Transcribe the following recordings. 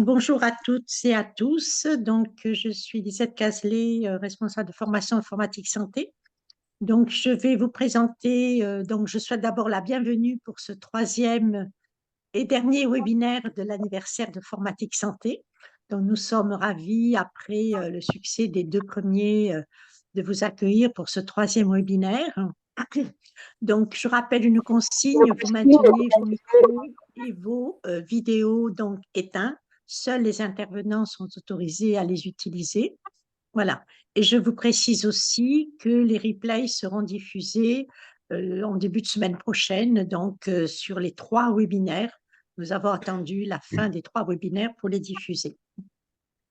Bonjour à toutes et à tous. Je suis Lisette Cazelet, responsable de formation informatique santé. Je vais vous présenter. Je souhaite d'abord la bienvenue pour ce troisième et dernier webinaire de l'anniversaire de Formatique Santé. Nous sommes ravis, après le succès des deux premiers, de vous accueillir pour ce troisième webinaire. Je rappelle une consigne, vous maintenez vos micros et vos vidéos éteints. Seuls les intervenants sont autorisés à les utiliser. Voilà. Et je vous précise aussi que les replays seront diffusés en début de semaine prochaine, sur les trois webinaires. Nous avons attendu la fin des trois webinaires pour les diffuser.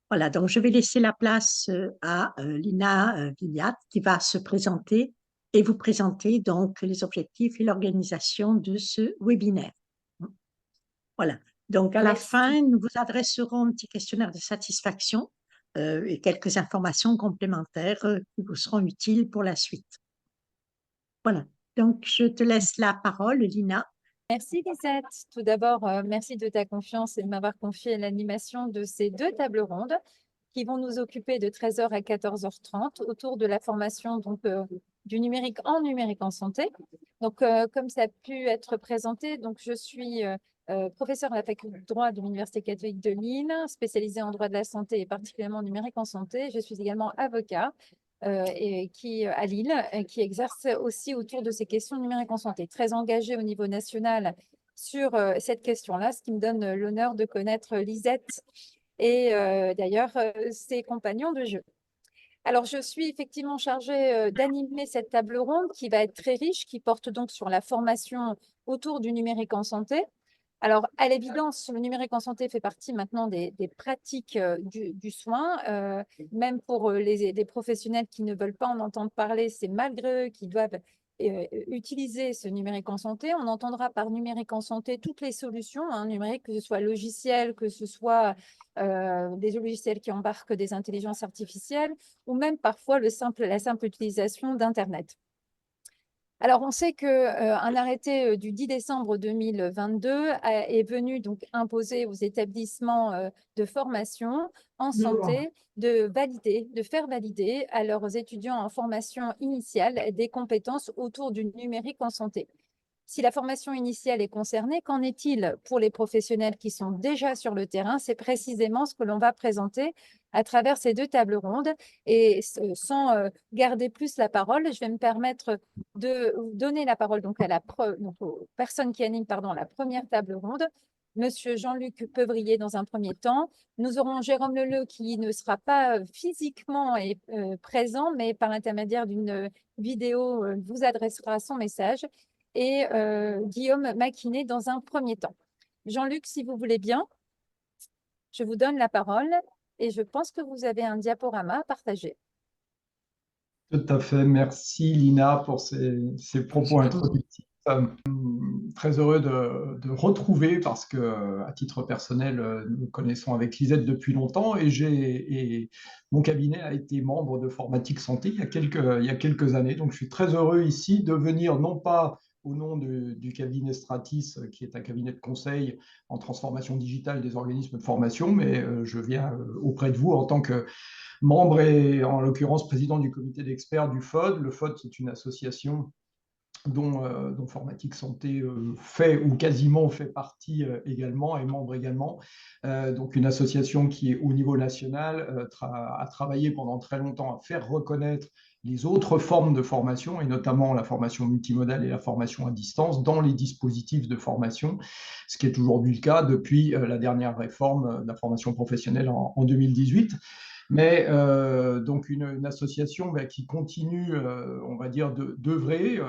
Voilà, donc je vais laisser la place à Lina Gilliatt qui va se présenter et vous présenter donc les objectifs et l'organisation de ce webinaire. Voilà, donc à la Merci. fin, nous vous adresserons un petit questionnaire de satisfaction et quelques informations complémentaires qui vous seront utiles pour la suite. Voilà, donc je te laisse la parole, Lina. Merci Lisette. Tout d'abord, merci de ta confiance et de m'avoir confié l'animation de ces deux tables rondes qui vont nous occuper de 13h à 14h30 autour de la formation du numérique en santé. Comme ça a pu être présenté, je suis professeure à la faculté de droit de l'Université catholique de Lille, spécialisée en droit de la santé et particulièrement en numérique en santé. Je suis également avocat à Lille, qui exerce aussi autour de ces questions numériques en santé, très engagée au niveau national sur cette question-là, ce qui me donne l'honneur de connaître Lisette et d'ailleurs ses compagnons de jeu. Alors, je suis effectivement chargée d'animer cette table ronde qui va être très riche, qui porte donc sur la formation autour du numérique en santé. Alors, à l'évidence, le numérique en santé fait partie maintenant des pratiques du soin. Même pour des professionnels qui ne veulent pas en entendre parler, c'est malgré eux qui doivent utiliser ce numérique en santé. On entendra par numérique en santé toutes les solutions, numériques, que ce soit logiciel, que ce soit des logiciels qui embarquent des intelligences artificielles, ou même parfois la simple utilisation d'Internet. Alors, on sait qu'un arrêté du 10 décembre 2022 est venu donc imposer aux établissements de formation en santé de faire valider à leurs étudiants en formation initiale des compétences autour du numérique en santé. Si la formation initiale est concernée, qu'en est-il pour les professionnels qui sont déjà sur le terrain? C'est précisément ce que l'on va présenter à travers ces deux tables rondes. Et sans garder plus la parole, je vais me permettre de donner la parole aux personnes qui animent la première table ronde. Monsieur Jean-Luc Peuvrier dans un premier temps. Nous aurons Jérôme Leleu qui ne sera pas physiquement présent, mais par l'intermédiaire d'une vidéo vous adressera son message. Et Guillaume Maquinet dans un premier temps. Jean-Luc, si vous voulez bien, je vous donne la parole et je pense que vous avez un diaporama à partager. Tout à fait. Merci Lina pour ces propos introductifs. Très heureux de retrouver parce que, à titre personnel, nous connaissons avec Lisette depuis longtemps et mon cabinet a été membre de Formatique Santé il y a quelques années. Donc, je suis très heureux ici de venir, non pas au nom du cabinet Stratis, qui est un cabinet de conseil en transformation digitale des organismes de formation, mais je viens auprès de vous en tant que membre et en l'occurrence président du comité d'experts du FOD. Le FOD, c'est une association dont Formatique Santé fait ou quasiment fait partie également, est membre également. Donc une association qui est au niveau national, a travaillé pendant très longtemps à faire reconnaître les autres formes de formation, et notamment la formation multimodale et la formation à distance dans les dispositifs de formation, ce qui est aujourd'hui le cas depuis la dernière réforme de la formation professionnelle en 2018. Mais donc une association qui continue, on va dire, d'œuvrer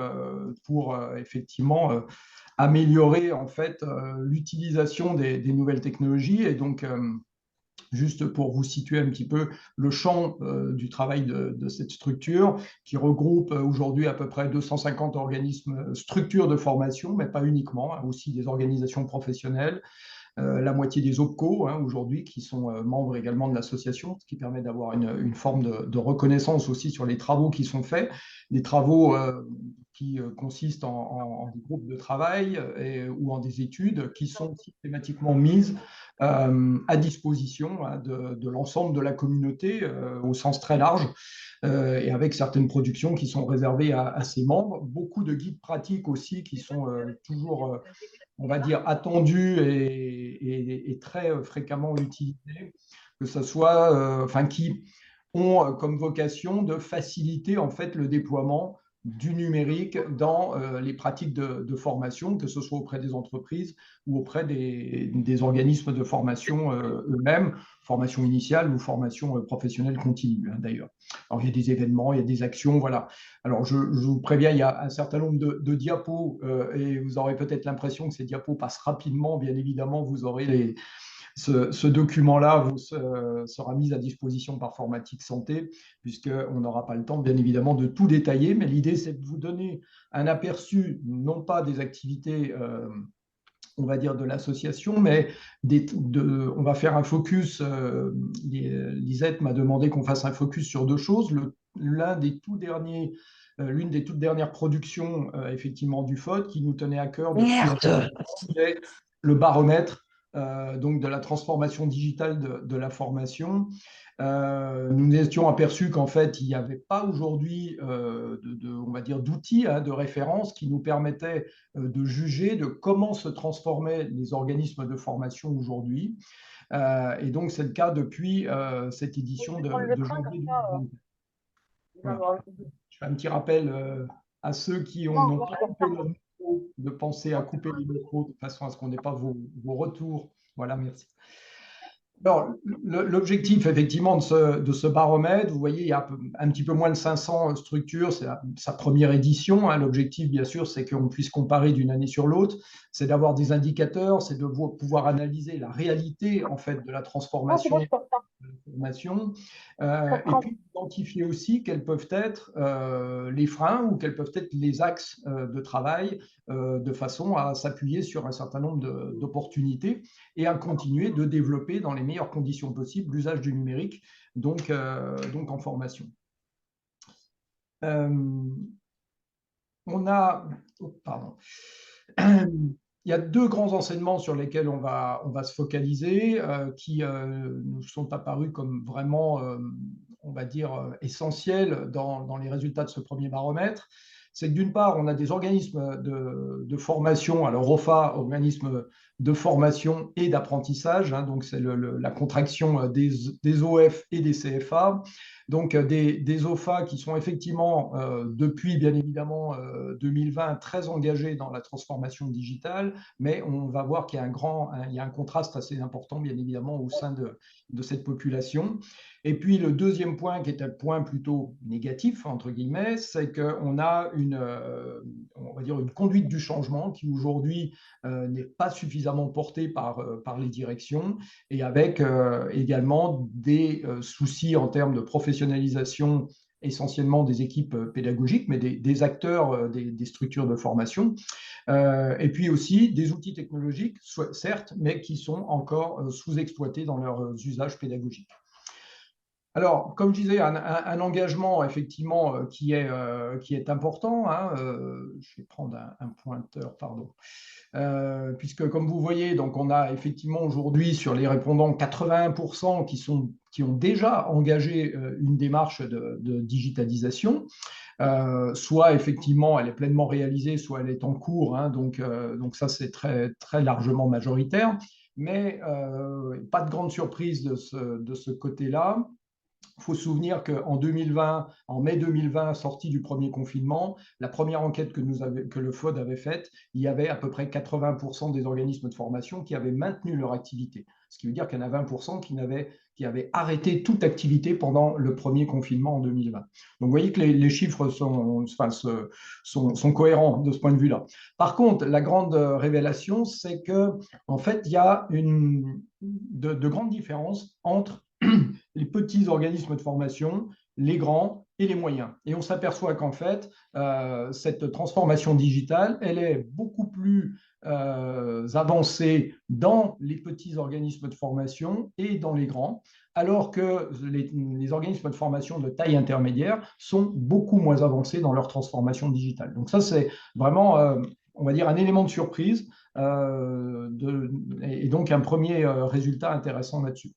pour effectivement améliorer en fait l'utilisation des nouvelles technologies. Et donc, juste pour vous situer un petit peu le champ du travail de cette structure, qui regroupe aujourd'hui à peu près 250 organismes, structures de formation, mais pas uniquement, aussi des organisations professionnelles, la moitié des OPCO aujourd'hui qui sont membres également de l'association, ce qui permet d'avoir une forme de reconnaissance aussi sur les travaux qui sont faits, des travaux qui consistent en des groupes de travail ou en des études qui sont systématiquement mises à disposition de l'ensemble de la communauté au sens très large, et avec certaines productions qui sont réservées à ses membres. Beaucoup de guides pratiques aussi qui sont toujours, on va dire, attendus et très fréquemment utilisés, que ce soit, qui ont comme vocation de faciliter en fait le déploiement du numérique dans les pratiques de formation, que ce soit auprès des entreprises ou auprès des organismes de formation eux-mêmes, formation initiale ou formation professionnelle continue, d'ailleurs. Alors, il y a des événements, il y a des actions, voilà. Alors, je vous préviens, il y a un certain nombre de diapos et vous aurez peut-être l'impression que ces diapos passent rapidement. Bien évidemment, vous aurez ce document-là sera mis à disposition par Formatique Santé, puisqu'on n'aura pas le temps, bien évidemment, de tout détailler. Mais l'idée, c'est de vous donner un aperçu, non pas des activités, on va dire, de l'association, mais on va faire un focus. Lisette m'a demandé qu'on fasse un focus sur deux choses. L'une des toutes dernières productions, effectivement, du FOD, qui nous tenait à cœur depuis le baromètre donc de la transformation digitale de la formation. Nous nous étions aperçus qu'en fait, il n'y avait pas aujourd'hui, on va dire, d'outils de référence qui nous permettaient de juger de comment se transformaient les organismes de formation aujourd'hui. Et donc, c'est le cas depuis cette édition de janvier 2024. Voilà. Je fais un petit rappel à ceux qui n'ont pas coupé leur micro, de penser à couper les micros de façon à ce qu'on n'ait pas vos retours. Voilà, merci. Alors, l'objectif, effectivement, de ce baromètre, vous voyez, il y a un petit peu moins de 500 structures, c'est sa première édition. L'objectif, bien sûr, c'est qu'on puisse comparer d'une année sur l'autre, c'est d'avoir des indicateurs, c'est de pouvoir analyser la réalité, en fait, de la transformation de la formation, et puis identifier aussi quels peuvent être les freins ou quels peuvent être les axes de travail, de façon à s'appuyer sur un certain nombre d'opportunités et à continuer de développer dans les meilleures conditions possibles l'usage du numérique, donc en formation. Il y a deux grands enseignements sur lesquels on va se focaliser, qui nous sont apparus comme vraiment, on va dire, essentiels dans les résultats de ce premier baromètre. C'est que d'une part, on a des organismes de formation, alors OFA, organismes de formation et d'apprentissage, donc c'est la contraction des OF et des CFA, donc des OFA qui sont effectivement, depuis bien évidemment 2020, très engagés dans la transformation digitale, mais on va voir qu'il y a un contraste assez important, bien évidemment, au sein de cette population. Et puis le deuxième point, qui est un point plutôt négatif, entre guillemets, c'est qu'on a on va dire une conduite du changement qui aujourd'hui n'est pas suffisamment portée par les directions, et avec également des soucis en termes de professionnalisation, essentiellement des équipes pédagogiques, mais des acteurs des structures de formation, et puis aussi des outils technologiques, certes, mais qui sont encore sous-exploités dans leurs usages pédagogiques. Alors, comme je disais, un engagement effectivement qui est important. Je vais prendre un pointeur, pardon. Puisque, comme vous voyez, donc on a effectivement aujourd'hui sur les répondants 81% qui ont déjà engagé une démarche de digitalisation. Soit effectivement elle est pleinement réalisée, soit elle est en cours. Donc ça, c'est très, très largement majoritaire. Mais pas de grande surprise de ce côté-là. Il faut se souvenir qu'en 2020, en mai 2020, sortie du premier confinement, la première enquête que le FOD avait faite, il y avait à peu près 80% des organismes de formation qui avaient maintenu leur activité. Ce qui veut dire qu'il y en a 20% qui avaient arrêté toute activité pendant le premier confinement en 2020. Donc vous voyez que les chiffres sont cohérents de ce point de vue-là. Par contre, la grande révélation, c'est qu'en fait, il y a de grandes différences entre les petits organismes de formation, les grands et les moyens. Et on s'aperçoit qu'en fait, cette transformation digitale, elle est beaucoup plus avancées dans les petits organismes de formation et dans les grands, alors que les organismes de formation de taille intermédiaire sont beaucoup moins avancés dans leur transformation digitale. Donc ça, c'est vraiment, on va dire, un élément de surprise et donc un premier résultat intéressant là-dessus.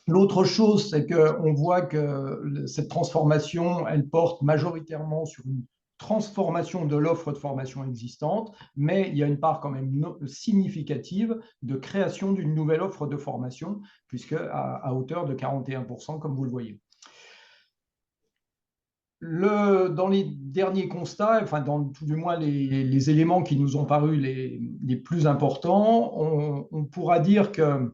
L'autre chose, c'est qu'on voit que cette transformation, elle porte majoritairement sur une transformation de l'offre de formation existante, mais il y a une part quand même significative de création d'une nouvelle offre de formation, puisque à hauteur de 41%, comme vous le voyez. Dans les derniers constats, enfin dans tout du moins les éléments qui nous ont paru les plus importants, on pourra dire que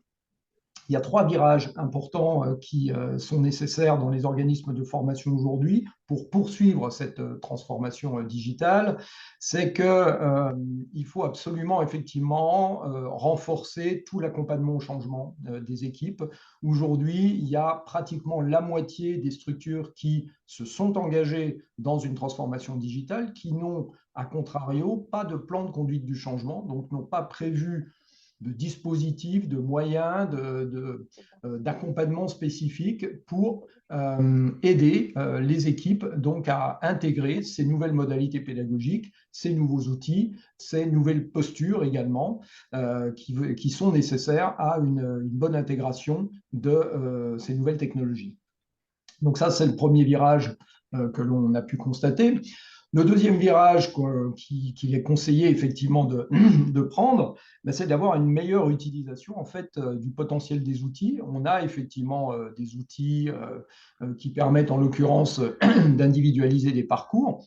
il y a 3 virages importants qui sont nécessaires dans les organismes de formation aujourd'hui pour poursuivre cette transformation digitale. C'est qu'il faut absolument effectivement renforcer tout l'accompagnement au changement des équipes. Aujourd'hui, il y a pratiquement la moitié des structures qui se sont engagées dans une transformation digitale, qui n'ont, à contrario, pas de plan de conduite du changement, donc n'ont pas prévu de dispositifs, de moyens, d'accompagnement spécifiques pour aider les équipes donc à intégrer ces nouvelles modalités pédagogiques, ces nouveaux outils, ces nouvelles postures également qui sont nécessaires à une bonne intégration de ces nouvelles technologies. Donc ça, c'est le premier virage que l'on a pu constater. Le deuxième virage qu'il est conseillé effectivement de prendre, c'est d'avoir une meilleure utilisation en fait du potentiel des outils. On a effectivement des outils qui permettent en l'occurrence d'individualiser des parcours,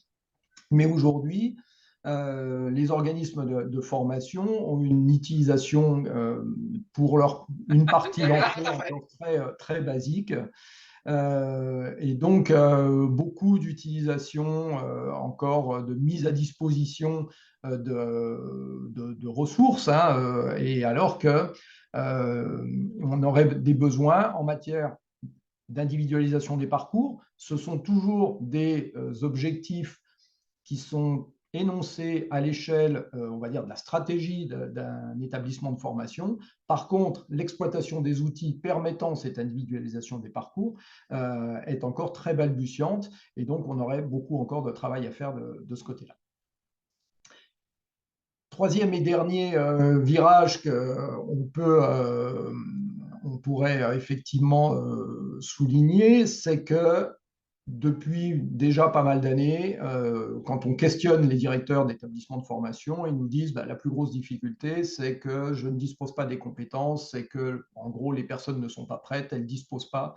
mais aujourd'hui, les organismes de formation ont une utilisation pour une partie d'entre eux encore très basique. Et donc, beaucoup d'utilisation encore de mise à disposition de ressources, hein, et alors qu'on aurait des besoins en matière d'individualisation des parcours. Ce sont toujours des objectifs qui sont énoncés à l'échelle, on va dire, de la stratégie d'un établissement de formation. Par contre, l'exploitation des outils permettant cette individualisation des parcours est encore très balbutiante, et donc on aurait beaucoup encore de travail à faire de ce côté-là. Troisième et dernier virage qu'on pourrait effectivement souligner, c'est que depuis déjà pas mal d'années, quand on questionne les directeurs d'établissements de formation, ils nous disent la plus grosse difficulté, c'est que je ne dispose pas des compétences, c'est que, en gros, les personnes ne sont pas prêtes, elles ne disposent pas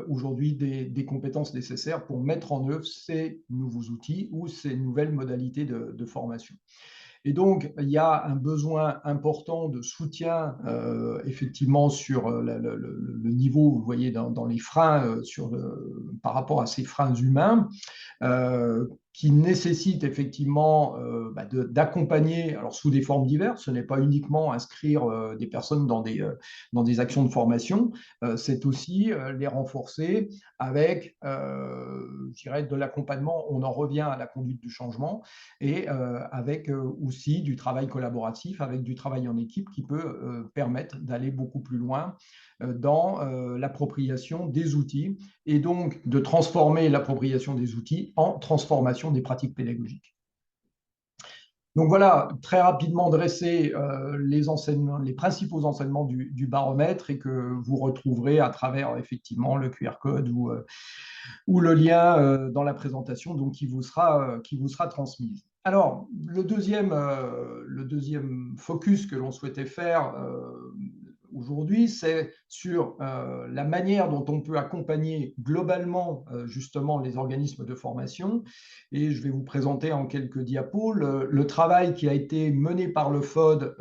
aujourd'hui des compétences nécessaires pour mettre en œuvre ces nouveaux outils ou ces nouvelles modalités de formation. Et donc, il y a un besoin important de soutien, effectivement, sur le niveau, vous voyez, dans les freins, par rapport à ces freins humains, qui nécessite effectivement d'accompagner, alors sous des formes diverses. Ce n'est pas uniquement inscrire des personnes dans des actions de formation, c'est aussi les renforcer avec, je dirais, de l'accompagnement. On en revient à la conduite du changement, et avec aussi du travail collaboratif, avec du travail en équipe qui peut permettre d'aller beaucoup plus loin dans l'appropriation des outils, et donc de transformer l'appropriation des outils en transformation des pratiques pédagogiques. Donc voilà, très rapidement dressé les principaux enseignements du baromètre, et que vous retrouverez à travers effectivement le QR code ou le lien dans la présentation, donc qui vous sera transmise. Alors, le deuxième focus que l'on souhaitait faire aujourd'hui, c'est sur la manière dont on peut accompagner globalement justement les organismes de formation. Et je vais vous présenter en quelques diapos le travail qui a été mené par le FOD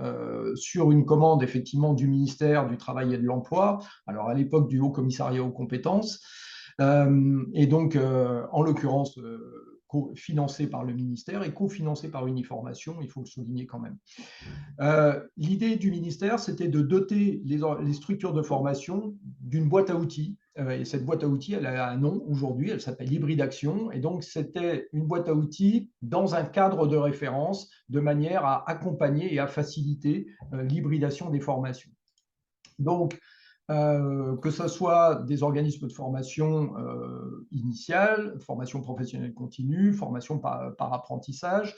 sur une commande effectivement du ministère du Travail et de l'Emploi, alors à l'époque du Haut Commissariat aux compétences, et donc en l'occurrence financé par le ministère et cofinancé par Uniformation, il faut le souligner quand même. L'idée du ministère, c'était de doter les structures de formation d'une boîte à outils et cette boîte à outils, elle a un nom aujourd'hui, elle s'appelle Hybridation. Et donc, c'était une boîte à outils dans un cadre de référence de manière à accompagner et à faciliter l'hybridation des formations. Donc, que ce soit des organismes de formation initiale, formation professionnelle continue, formation par apprentissage,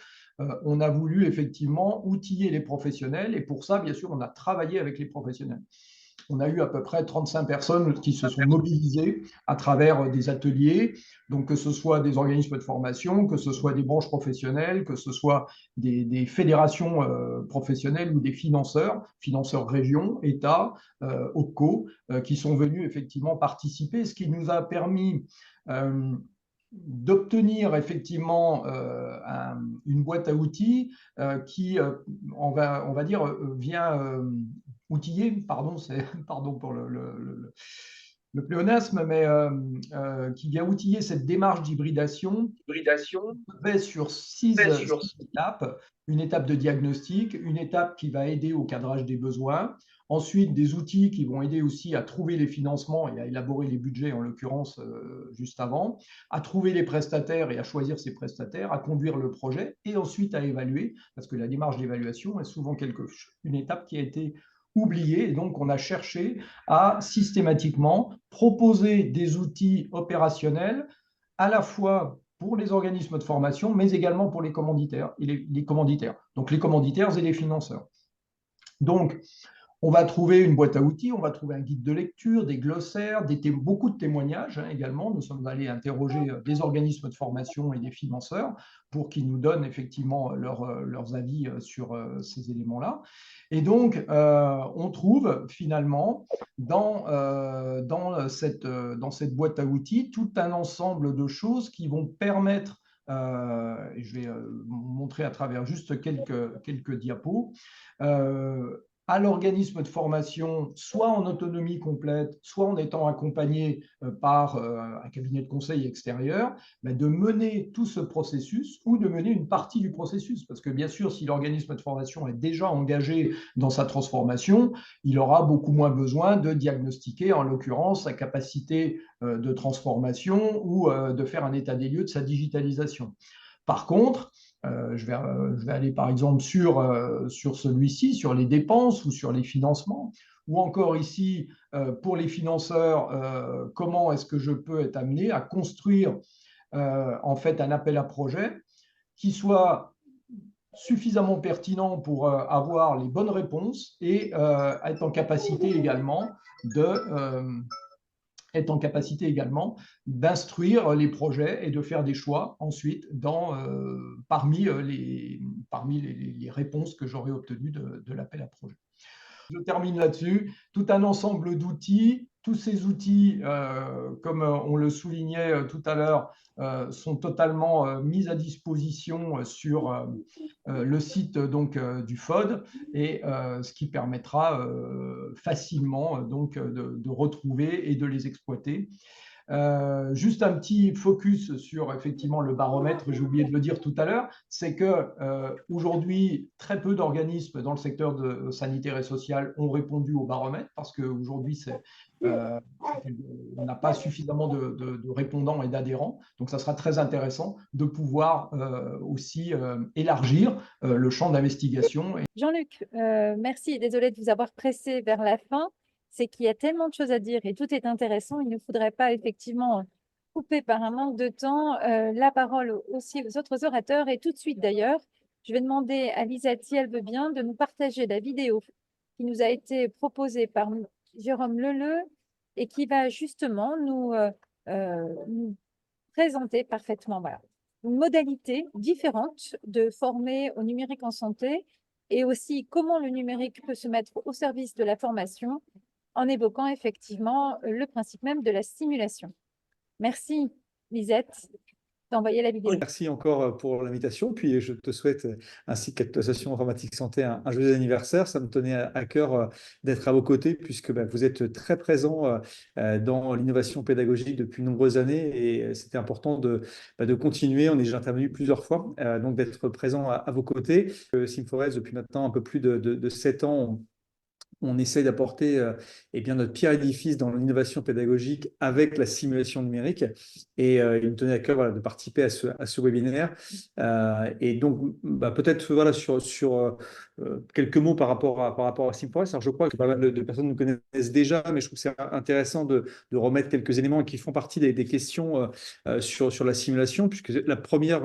on a voulu effectivement outiller les professionnels et pour ça, bien sûr, on a travaillé avec les professionnels. On a eu à peu près 35 personnes qui se sont mobilisées à travers des ateliers, donc que ce soit des organismes de formation, que ce soit des branches professionnelles, que ce soit des fédérations professionnelles ou des financeurs régions, États, OPCO, qui sont venus effectivement participer, ce qui nous a permis d'obtenir effectivement une boîte à outils qui, on va dire, vient outiller, pardon pour le pléonasme, mais qui vient outiller cette démarche d'hybridation sur 6 étapes. Une étape de diagnostic, une étape qui va aider au cadrage des besoins, ensuite des outils qui vont aider aussi à trouver les financements et à élaborer les budgets, en l'occurrence juste avant, à trouver les prestataires et à choisir ces prestataires, à conduire le projet et ensuite à évaluer, parce que la démarche d'évaluation est souvent une étape qui a été oubliée. Et donc, on a cherché à systématiquement proposer des outils opérationnels à la fois pour les organismes de formation, mais également pour les commanditaires, donc les commanditaires et les financeurs. Donc, on va trouver une boîte à outils, on va trouver un guide de lecture, des glossaires, beaucoup de témoignages également. Nous sommes allés interroger des organismes de formation et des financeurs pour qu'ils nous donnent effectivement leurs avis sur ces éléments-là. Et donc, on trouve finalement dans cette boîte à outils tout un ensemble de choses qui vont permettre, et je vais montrer à travers juste quelques diapos, à l'organisme de formation, soit en autonomie complète, soit en étant accompagné par un cabinet de conseil extérieur, de mener tout ce processus ou de mener une partie du processus. Parce que bien sûr, si l'organisme de formation est déjà engagé dans sa transformation, il aura beaucoup moins besoin de diagnostiquer, en l'occurrence, sa capacité de transformation ou de faire un état des lieux de sa digitalisation. Par contre, je vais aller par exemple sur celui-ci, sur les dépenses ou sur les financements, ou encore ici, pour les financeurs, comment est-ce que je peux être amené à construire en fait un appel à projet qui soit suffisamment pertinent pour avoir les bonnes réponses et être en capacité également d'instruire les projets et de faire des choix ensuite parmi les réponses que j'aurais obtenues de l'appel à projet. Je termine là-dessus. Tout un ensemble d'outils. Tous ces outils, comme on le soulignait tout à l'heure, sont totalement mis à disposition sur le site du FOD, et ce qui permettra facilement de retrouver et de les exploiter. Juste un petit focus sur effectivement le baromètre, j'ai oublié de le dire tout à l'heure, c'est que aujourd'hui, très peu d'organismes dans le secteur sanitaire et social ont répondu au baromètre parce qu'aujourd'hui, on n'a pas suffisamment de répondants et d'adhérents. Donc, ça sera très intéressant de pouvoir aussi élargir le champ d'investigation. Jean-Luc, merci. Désolée de vous avoir pressé vers la fin. C'est qu'il y a tellement de choses à dire et tout est intéressant. Il ne faudrait pas effectivement couper par un manque de temps la parole aussi aux autres orateurs. Et tout de suite d'ailleurs, je vais demander à Lisette, si elle veut bien, de nous partager la vidéo qui nous a été proposée par Jérôme Leleu et qui va justement nous présenter parfaitement une modalité différente de former au numérique en santé et aussi comment le numérique peut se mettre au service de la formation en évoquant effectivement le principe même de la simulation. Merci, Lisette, d'envoyer la vidéo. Merci encore pour l'invitation. Puis je te souhaite, ainsi qu'à l'association Informatique Santé, un joyeux anniversaire. Ça me tenait à cœur d'être à vos côtés, puisque vous êtes très présents dans l'innovation pédagogique depuis de nombreuses années. Et c'était important de continuer. On est déjà intervenu plusieurs fois, donc d'être présent à vos côtés. Sim4Health, depuis maintenant un peu plus de 7 ans, on essaie d'apporter eh bien, notre pierre à l'édifice dans l'innovation pédagogique avec la simulation numérique. Et il me tenait à cœur voilà, de participer à ce webinaire. Et donc, peut-être voilà, sur quelques mots par rapport à SimForest. Alors, je crois que pas mal de personnes nous connaissent déjà, mais je trouve que c'est intéressant de remettre quelques éléments qui font partie des questions sur la simulation, puisque la première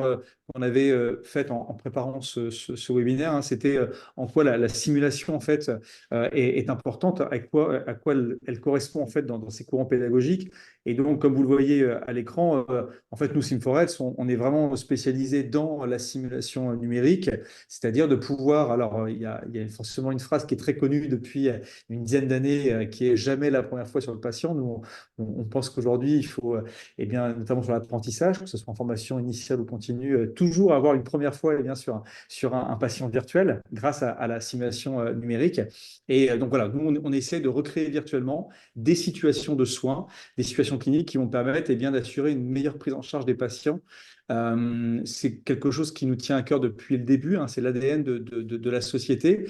qu'on avait faite en préparant ce webinaire, hein, c'était en quoi la simulation en fait est importante, à quoi elle correspond en fait dans ces courants pédagogiques. Et donc, comme vous le voyez à l'écran, en fait, nous, SimForest, on est vraiment spécialisé dans la simulation numérique, c'est-à-dire de pouvoir, alors il y a forcément une phrase qui est très connue depuis une dizaine d'années, qui est jamais la première fois sur le patient. Nous, on pense qu'aujourd'hui, il faut, eh bien, notamment sur l'apprentissage, que ce soit en formation initiale ou continue, toujours avoir une première fois eh bien, sur un patient virtuel grâce à la simulation numérique. Et donc voilà, nous, on essaie de recréer virtuellement des situations de soins, des situations cliniques qui vont permettre eh bien, d'assurer une meilleure prise en charge des patients. C'est quelque chose qui nous tient à cœur depuis le début, hein, c'est l'ADN de la société,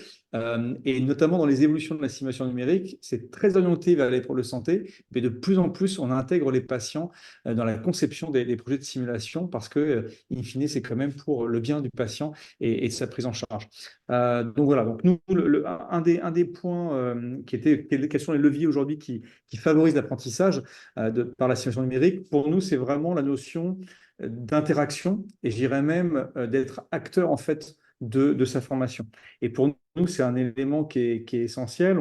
et notamment dans les évolutions de la simulation numérique, c'est très orienté vers les pôles de santé, mais de plus en plus, on intègre les patients dans la conception des projets de simulation parce que, in fine, c'est quand même pour le bien du patient et de sa prise en charge. Donc voilà, donc nous, un des points qui était, quels sont les leviers aujourd'hui qui favorisent l'apprentissage par la simulation numérique, pour nous, c'est vraiment la notion d'interaction et je dirais même d'être acteur en fait de sa formation. Et pour nous, c'est un élément qui est essentiel.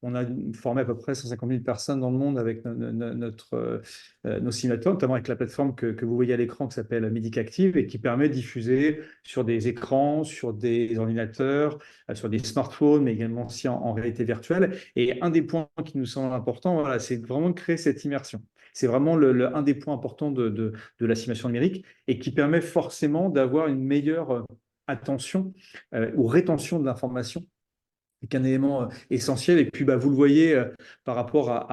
On a formé à peu près 150 000 personnes dans le monde avec nos simulateurs, notamment avec la plateforme que vous voyez à l'écran qui s'appelle Medicactive et qui permet de diffuser sur des écrans, sur des ordinateurs, sur des smartphones, mais également aussi en réalité virtuelle. Et un des points qui nous semble important, voilà, c'est vraiment de créer cette immersion. C'est vraiment un des points importants de la simulation numérique et qui permet forcément d'avoir une meilleure attention ou rétention de l'information, qui est un élément essentiel. Et puis, vous le voyez par rapport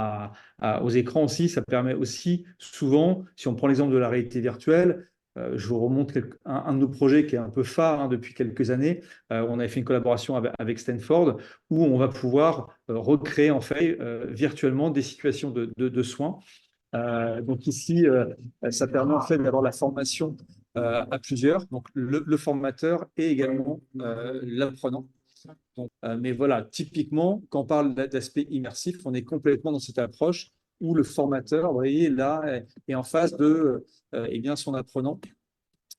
aux écrans aussi, ça permet aussi souvent, si on prend l'exemple de la réalité virtuelle, je vous remonte un de nos projets qui est un peu phare hein, depuis quelques années. On avait fait une collaboration avec Stanford où on va pouvoir recréer en fait virtuellement des situations de soins. Donc ici, ça permet en fait d'avoir la formation à plusieurs, donc le formateur et également l'apprenant. Mais voilà, typiquement, quand on parle d'aspect immersif, on est complètement dans cette approche où le formateur, vous voyez, là, est en face de eh bien, son apprenant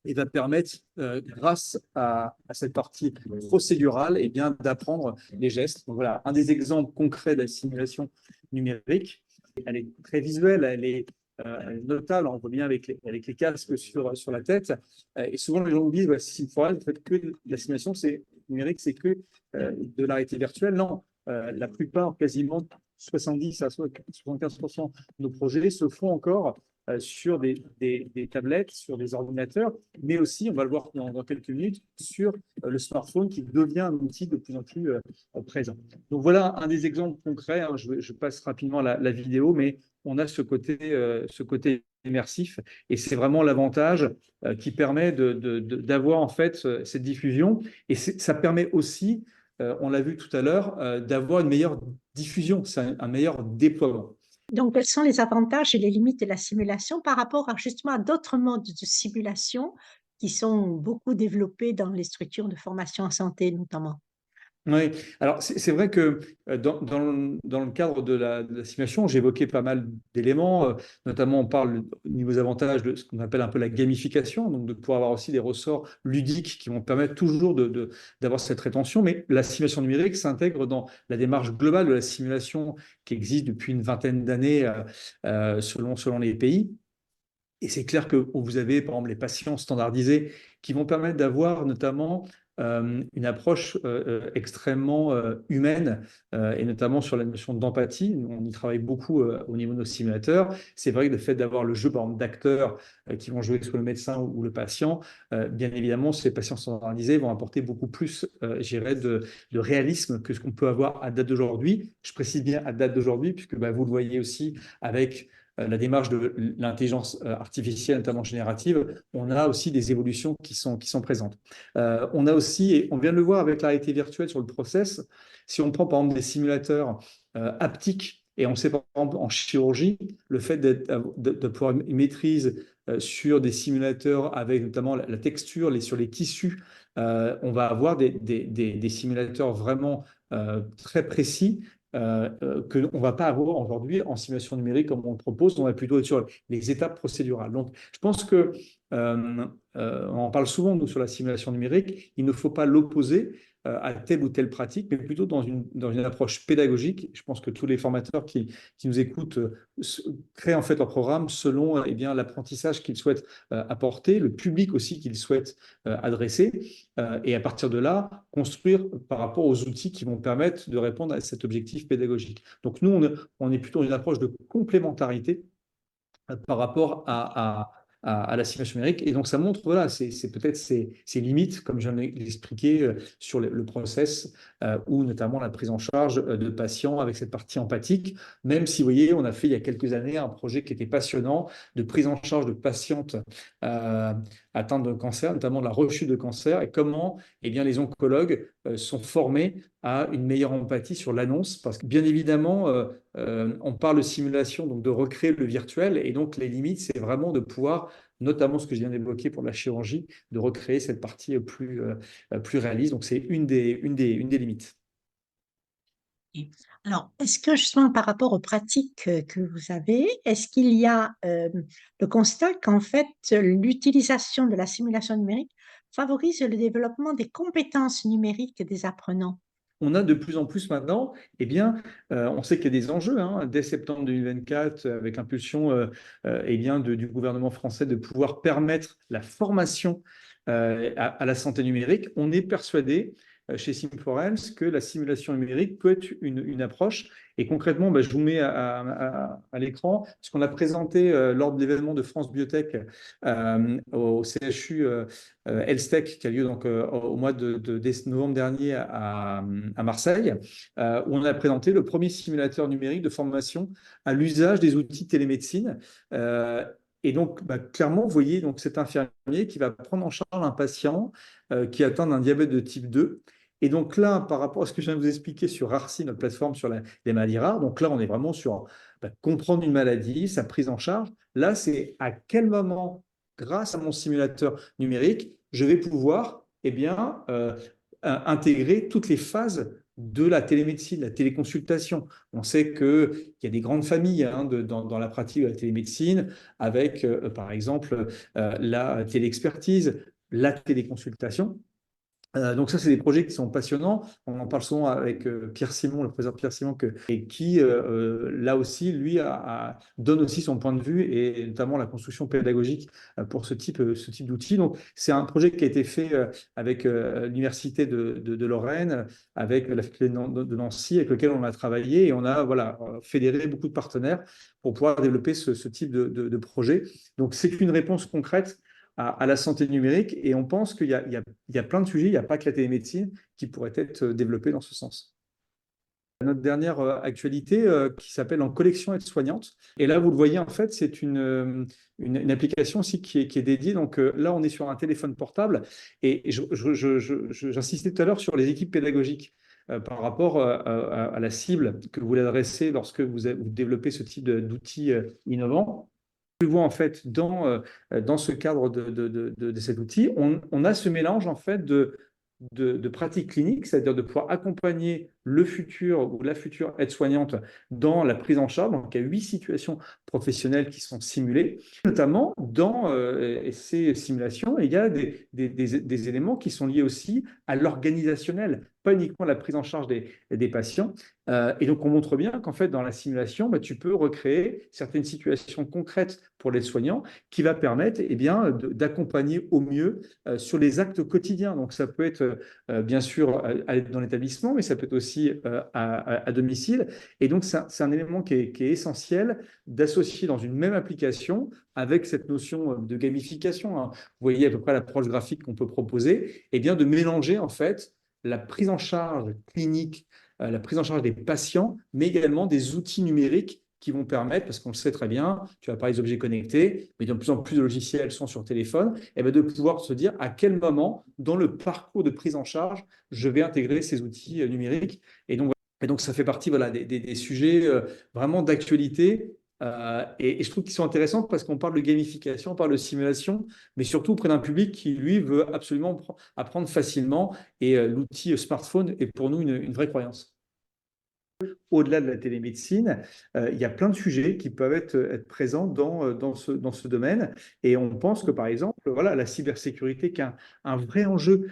et va permettre, grâce à cette partie procédurale, eh bien, d'apprendre les gestes. Donc voilà, un des exemples concrets de la simulation numérique. Elle est très visuelle, elle est notable, on voit bien avec les casques sur la tête. Et souvent, les gens me disent, SimForest, en fait, que la simulation numérique, c'est que de la réalité virtuelle. Non, la plupart, quasiment 70 à 75% de nos projets se font encore sur des tablettes, sur des ordinateurs, mais aussi, on va le voir dans quelques minutes, sur le smartphone qui devient un outil de plus en plus présent. Donc voilà un des exemples concrets. Hein. Je passe rapidement la vidéo, mais on a ce côté immersif et c'est vraiment l'avantage qui permet d'avoir en fait cette diffusion et ça permet aussi, on l'a vu tout à l'heure, d'avoir une meilleure diffusion, un meilleur déploiement. Donc, quels sont les avantages et les limites de la simulation par rapport justement à d'autres modes de simulation qui sont beaucoup développés dans les structures de formation en santé notamment? Oui, alors c'est vrai que dans le cadre de la simulation, j'évoquais pas mal d'éléments, notamment on parle au niveau des avantages de ce qu'on appelle un peu la gamification, donc de pouvoir avoir aussi des ressorts ludiques qui vont permettre toujours d'avoir cette rétention, mais la simulation numérique s'intègre dans la démarche globale de la simulation qui existe depuis une vingtaine d'années selon les pays. Et c'est clair que vous avez, par exemple, les patients standardisés qui vont permettre d'avoir notamment une approche extrêmement humaine et notamment sur la notion d'empathie. On y travaille beaucoup au niveau de nos simulateurs. C'est vrai que le fait d'avoir le jeu, par exemple, d'acteurs qui vont jouer soit le médecin ou le patient, bien évidemment, ces patients standardisés vont apporter beaucoup plus, je dirais, de réalisme que ce qu'on peut avoir à date d'aujourd'hui. Je précise bien à date d'aujourd'hui, puisque vous le voyez aussi avec la démarche de l'intelligence artificielle, notamment générative, on a aussi des évolutions qui sont présentes. On a aussi, et on vient de le voir avec la réalité virtuelle sur le process, si on prend par exemple des simulateurs haptiques, et on sait par exemple en chirurgie, le fait de pouvoir une maîtrise sur des simulateurs avec notamment la texture, sur les tissus, on va avoir des simulateurs vraiment très précis qu'on ne va pas avoir aujourd'hui en simulation numérique comme on le propose, on va plutôt être sur les étapes procédurales. Donc, je pense que on en parle souvent, nous, sur la simulation numérique, il ne faut pas l'opposer à telle ou telle pratique, mais plutôt dans une approche pédagogique. Je pense que tous les formateurs qui nous écoutent créent en fait leur programme selon eh bien, l'apprentissage qu'ils souhaitent apporter, le public aussi qu'ils souhaitent adresser, et à partir de là, construire par rapport aux outils qui vont permettre de répondre à cet objectif pédagogique. Donc nous, on est plutôt dans une approche de complémentarité par rapport à la simulation numérique. Et donc, ça montre, voilà, c'est peut-être ses limites, comme je viens de l'expliquer, sur le process ou notamment la prise en charge de patients avec cette partie empathique. Même si, vous voyez, on a fait il y a quelques années un projet qui était passionnant de prise en charge de patientes atteintes de cancer, notamment de la rechute de cancer, et comment eh bien, les oncologues sont formés à une meilleure empathie sur l'annonce. Parce que, bien évidemment, on parle de simulation, donc de recréer le virtuel, et donc les limites, c'est vraiment de pouvoir, notamment ce que je viens d'évoquer pour la chirurgie, de recréer cette partie plus réaliste. Donc c'est une des limites. Alors, est-ce que justement par rapport aux pratiques que vous avez, est-ce qu'il y a le constat qu'en fait l'utilisation de la simulation numérique favorise le développement des compétences numériques des apprenants? On a de plus en plus maintenant, eh bien, on sait qu'il y a des enjeux, hein, dès septembre 2024, avec l'impulsion eh bien, du gouvernement français de pouvoir permettre la formation à la santé numérique. On est persuadé chez Sim4Health que la simulation numérique peut être une approche. Et concrètement, je vous mets à l'écran ce qu'on a présenté lors de l'événement de France Biotech au CHU Health-Tech qui a lieu donc, au mois de novembre dernier à Marseille, où on a présenté le premier simulateur numérique de formation à l'usage des outils télémédecine. Et donc, clairement, vous voyez donc, cet infirmier qui va prendre en charge un patient qui est atteint d'un diabète de type 2. Et donc là, par rapport à ce que je viens de vous expliquer sur Arcy, notre plateforme sur les maladies rares, donc là, on est vraiment sur comprendre une maladie, sa prise en charge. Là, c'est à quel moment, grâce à mon simulateur numérique, je vais pouvoir eh bien, intégrer toutes les phases de la télémédecine, la téléconsultation. On sait qu'il y a des grandes familles dans la pratique de la télémédecine, avec, par exemple, la téléexpertise, la téléconsultation. Donc ça, c'est des projets qui sont passionnants. On en parle souvent avec Pierre Simon, le professeur Pierre Simon, et qui, là aussi, lui, donne aussi son point de vue, et notamment la construction pédagogique pour ce type d'outils. Donc, c'est un projet qui a été fait avec l'Université de Lorraine, avec la faculté de Nancy, avec lequel on a travaillé, et on a fédéré beaucoup de partenaires pour pouvoir développer ce type de projet. Donc, c'est une réponse concrète à la santé numérique, et on pense qu'il y a plein de sujets, il n'y a pas que la télémédecine qui pourrait être développée dans ce sens. Notre dernière actualité qui s'appelle En collection aide-soignante. Et là, vous le voyez, en fait, c'est une application aussi qui est dédiée. Donc là, on est sur un téléphone portable, et j'insistais tout à l'heure sur les équipes pédagogiques par rapport à la cible que vous voulez adresser lorsque vous développez ce type d'outils innovants. Je vois en fait dans ce cadre de cet outil, on a ce mélange en fait de pratiques cliniques, c'est-à-dire de pouvoir accompagner le futur ou la future aide-soignante dans la prise en charge. Donc, il y a 8 situations professionnelles qui sont simulées. Notamment, dans ces simulations, il y a des éléments qui sont liés aussi à l'organisationnel, pas uniquement la prise en charge des patients. Et donc, on montre bien qu'en fait, dans la simulation, tu peux recréer certaines situations concrètes pour les soignants qui va permettre d'accompagner au mieux sur les actes quotidiens. Donc, ça peut être bien sûr dans l'établissement, mais ça peut être aussi à domicile. Et donc, c'est un élément qui est essentiel d'associer dans une même application avec cette notion de gamification. Hein. Vous voyez à peu près l'approche graphique qu'on peut proposer, et bien de mélanger en fait la prise en charge clinique, la prise en charge des patients, mais également des outils numériques qui vont permettre, parce qu'on le sait très bien, tu as parlé des objets connectés, mais de plus en plus de logiciels sont sur téléphone, et bien de pouvoir se dire à quel moment, dans le parcours de prise en charge, je vais intégrer ces outils numériques. Et donc, ça fait partie voilà, des sujets vraiment d'actualité. Et je trouve qu'ils sont intéressants parce qu'on parle de gamification, on parle de simulation, mais surtout auprès d'un public qui, lui, veut absolument apprendre facilement. Et l'outil smartphone est pour nous une vraie croyance. Au-delà de la télémédecine, il y a plein de sujets qui peuvent être présents dans ce domaine. Et on pense que, par exemple, voilà, la cybersécurité qui est un vrai enjeu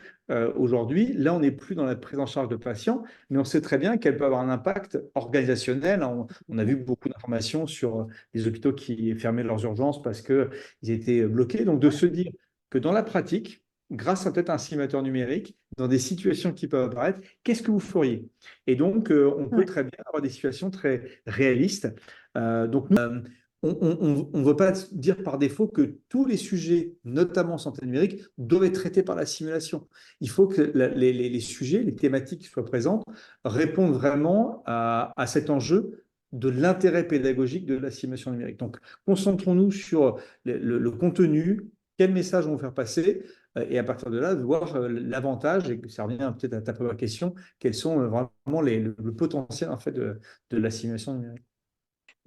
aujourd'hui. Là, on n'est plus dans la prise en charge de patients, mais on sait très bien qu'elle peut avoir un impact organisationnel. On a vu beaucoup d'informations sur les hôpitaux qui fermaient leurs urgences parce qu'ils étaient bloqués. Donc, de se dire que dans la pratique, grâce à peut-être un simulateur numérique, dans des situations qui peuvent apparaître, qu'est-ce que vous feriez? Et donc, on peut très bien avoir des situations très réalistes. Donc, nous, on ne veut pas dire par défaut que tous les sujets, notamment santé numérique, doivent être traités par la simulation. Il faut que les sujets, les thématiques qui soient présentes, répondent vraiment à cet enjeu de l'intérêt pédagogique de la simulation numérique. Donc, concentrons-nous sur le contenu, quel message on veut faire passer, et à partir de là, de voir l'avantage, et ça revient peut-être à ta première question, quels sont vraiment le potentiel en fait, de la simulation numérique.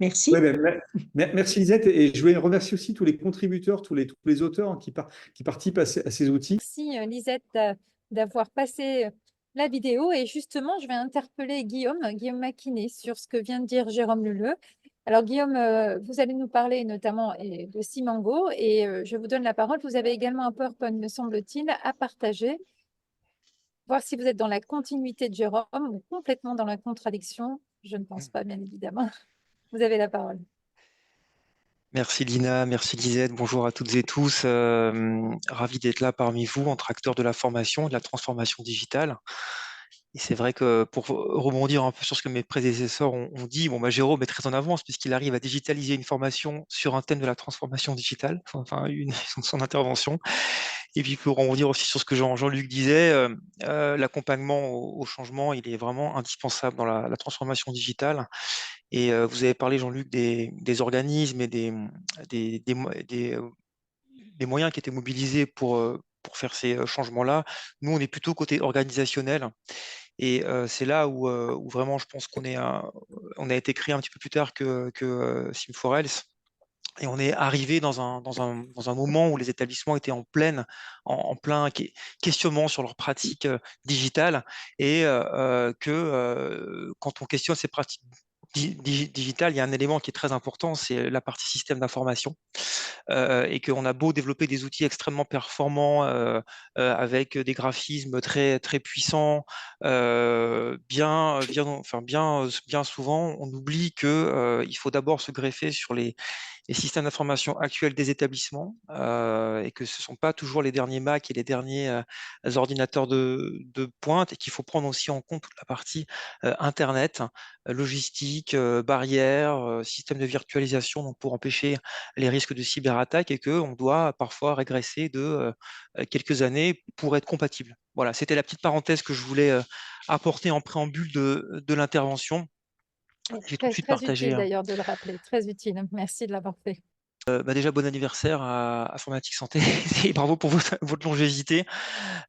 Merci. Ouais, merci Lisette, et je voulais remercier aussi tous les contributeurs, tous les auteurs qui participent à ces outils. Merci Lisette d'avoir passé la vidéo, et justement je vais interpeller Guillaume Maquinet sur ce que vient de dire Jérôme Leleu. Alors Guillaume, vous allez nous parler notamment de Simango, et je vous donne la parole. Vous avez également un PowerPoint, me semble-t-il, à partager. Voir si vous êtes dans la continuité de Jérôme ou complètement dans la contradiction. Je ne pense pas, bien évidemment. Vous avez la parole. Merci Lina, merci Lisette, bonjour à toutes et tous. Ravi d'être là parmi vous, entre acteurs de la formation et de la transformation digitale. Et c'est vrai que pour rebondir un peu sur ce que mes prédécesseurs ont dit, bon, Jérôme est très en avance puisqu'il arrive à digitaliser une formation sur un thème de la transformation digitale, enfin son intervention. Et puis pour rebondir aussi sur ce que Jean-Luc disait, l'accompagnement au changement, il est vraiment indispensable dans la transformation digitale. Et vous avez parlé, Jean-Luc, des organismes et des moyens qui étaient mobilisés pour faire ces changements-là. Nous, on est plutôt côté organisationnel. Et c'est là où vraiment, je pense qu'on a été créé un petit peu plus tard que Sim4Health. Et on est arrivé dans un moment où les établissements étaient en plein questionnement sur leurs pratiques digitales, et quand on questionne ces pratiques digitales, il y a un élément qui est très important, c'est la partie système d'information. Et qu'on a beau développer des outils extrêmement performants avec des graphismes très, très puissants, bien souvent, on oublie qu'il faut d'abord se greffer sur les systèmes d'information actuels des établissements, et que ce ne sont pas toujours les derniers Mac et les derniers ordinateurs de pointe, et qu'il faut prendre aussi en compte toute la partie Internet, logistique, barrières, système de virtualisation, donc pour empêcher les risques de cyberattaque, et qu'on doit parfois régresser de quelques années pour être compatible. Voilà, c'était la petite parenthèse que je voulais apporter en préambule de l'intervention. J'ai tout de suite Très partagé. utile d'ailleurs de le rappeler, très utile. Merci de l'avoir fait. Déjà, bon anniversaire à Informatique Santé et bravo pour votre longévité.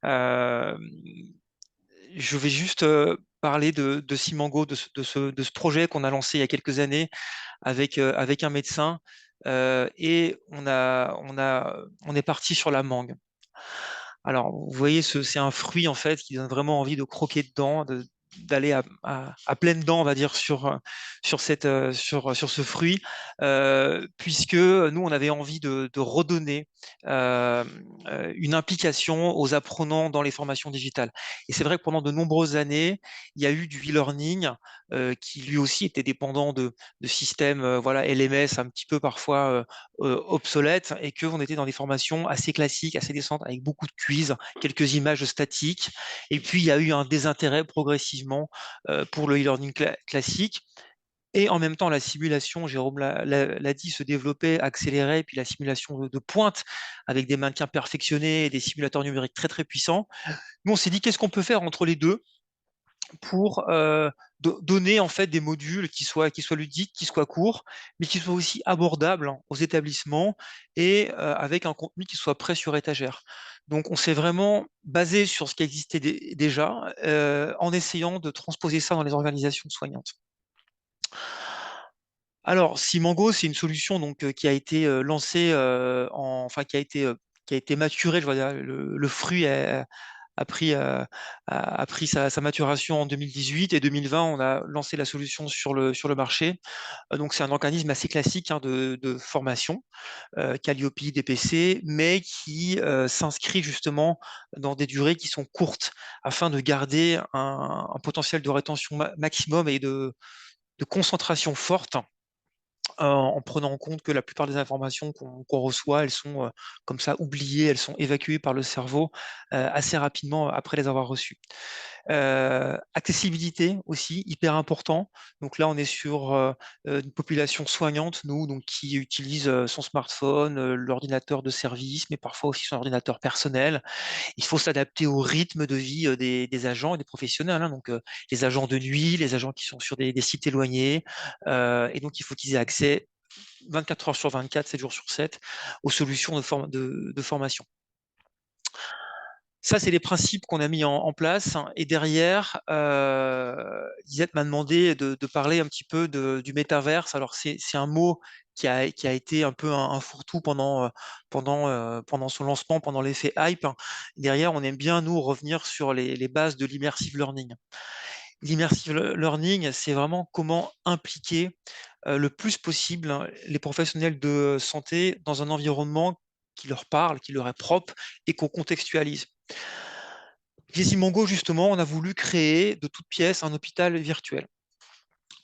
Je vais juste parler de Simango, de ce projet qu'on a lancé il y a quelques années avec un médecin, et on est parti sur la mangue. Alors, vous voyez, c'est un fruit en fait qui donne vraiment envie de croquer dedans, d'aller à pleines dents, on va dire, sur ce fruit, puisque nous, on avait envie de redonner une implication aux apprenants dans les formations digitales. Et c'est vrai que pendant de nombreuses années, il y a eu du e-learning qui lui aussi était dépendant de systèmes LMS un petit peu parfois obsolètes, et qu'on était dans des formations assez classiques, assez décentes, avec beaucoup de quiz, quelques images statiques. Et puis, il y a eu un désintérêt progressivement pour le e-learning classique. Et en même temps, la simulation, Jérôme l'a dit, se développait, accélérait, puis la simulation de pointe avec des mannequins perfectionnés et des simulateurs numériques très, très puissants. Nous, on s'est dit, qu'est-ce qu'on peut faire entre les deux pour donner en fait des modules qui soient ludiques, qui soient courts, mais qui soient aussi abordables aux établissements et avec un contenu qui soit prêt sur étagère. Donc on s'est vraiment basé sur ce qui existait déjà en essayant de transposer ça dans les organisations soignantes. Alors, Simango, c'est une solution donc, qui a été lancée, enfin qui a été maturée, je veux dire, le fruit a pris sa maturation en 2018 et 2020, on a lancé la solution sur le marché. Donc, c'est un organisme assez classique hein, de formation, Calliope, DPC, mais qui s'inscrit justement dans des durées qui sont courtes afin de garder un potentiel de rétention maximum et de concentration forte en prenant en compte que la plupart des informations qu'on reçoit, elles sont comme ça oubliées, elles sont évacuées par le cerveau assez rapidement après les avoir reçues. Accessibilité aussi, hyper important. Donc là, on est sur une population soignante, nous, donc qui utilise son smartphone, l'ordinateur de service, mais parfois aussi son ordinateur personnel. Il faut s'adapter au rythme de vie des agents et des professionnels, hein, donc les agents de nuit, les agents qui sont sur des sites éloignés, et donc il faut qu'ils aient accès 24 heures sur 24, 7 jours sur 7, aux solutions de formation. Ça, c'est les principes qu'on a mis en place. Et derrière, Lisette m'a demandé de parler un petit peu du métaverse. Alors, c'est un mot qui a été un peu un fourre-tout pendant son lancement, pendant l'effet hype. Derrière, on aime bien, nous, revenir sur les bases de l'immersive learning. L'immersive learning, c'est vraiment comment impliquer le plus possible les professionnels de santé dans un environnement qui leur parle, qui leur est propre et qu'on contextualise. Chez Simango, justement, on a voulu créer de toutes pièces un hôpital virtuel,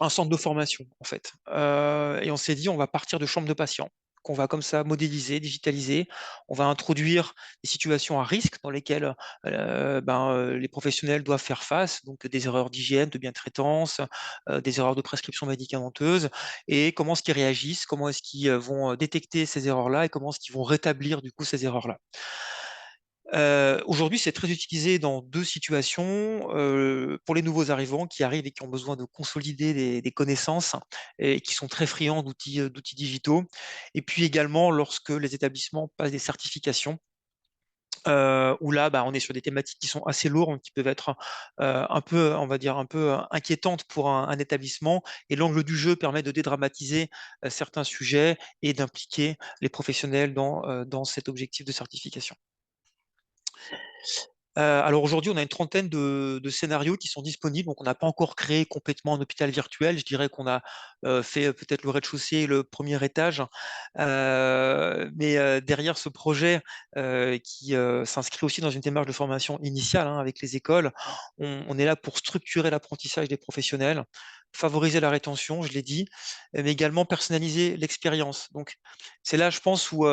un centre de formation, en fait. Et on s'est dit, on va partir de chambres de patients, qu'on va comme ça modéliser, digitaliser. On va introduire des situations à risque dans lesquelles les professionnels doivent faire face, donc des erreurs d'hygiène, de bien-traitance, des erreurs de prescription médicamenteuse, et comment est-ce qu'ils réagissent, comment est-ce qu'ils vont détecter ces erreurs-là et comment est-ce qu'ils vont rétablir du coup ces erreurs-là. Aujourd'hui, c'est très utilisé dans deux situations. Pour les nouveaux arrivants qui arrivent et qui ont besoin de consolider des connaissances et qui sont très friands d'outils digitaux. Et puis également lorsque les établissements passent des certifications. Où là, on est sur des thématiques qui sont assez lourdes, qui peuvent être un peu, on va dire, un peu inquiétantes pour un établissement. Et l'angle du jeu permet de dédramatiser certains sujets et d'impliquer les professionnels dans cet objectif de certification. Alors aujourd'hui, on a une trentaine de scénarios qui sont disponibles. Donc, on n'a pas encore créé complètement un hôpital virtuel. Je dirais qu'on a fait peut-être le rez-de-chaussée et le premier étage. Mais derrière ce projet qui s'inscrit aussi dans une démarche de formation initiale hein, avec les écoles, on est là pour structurer l'apprentissage des professionnels, favoriser la rétention, je l'ai dit, mais également personnaliser l'expérience. Donc, c'est là, je pense, où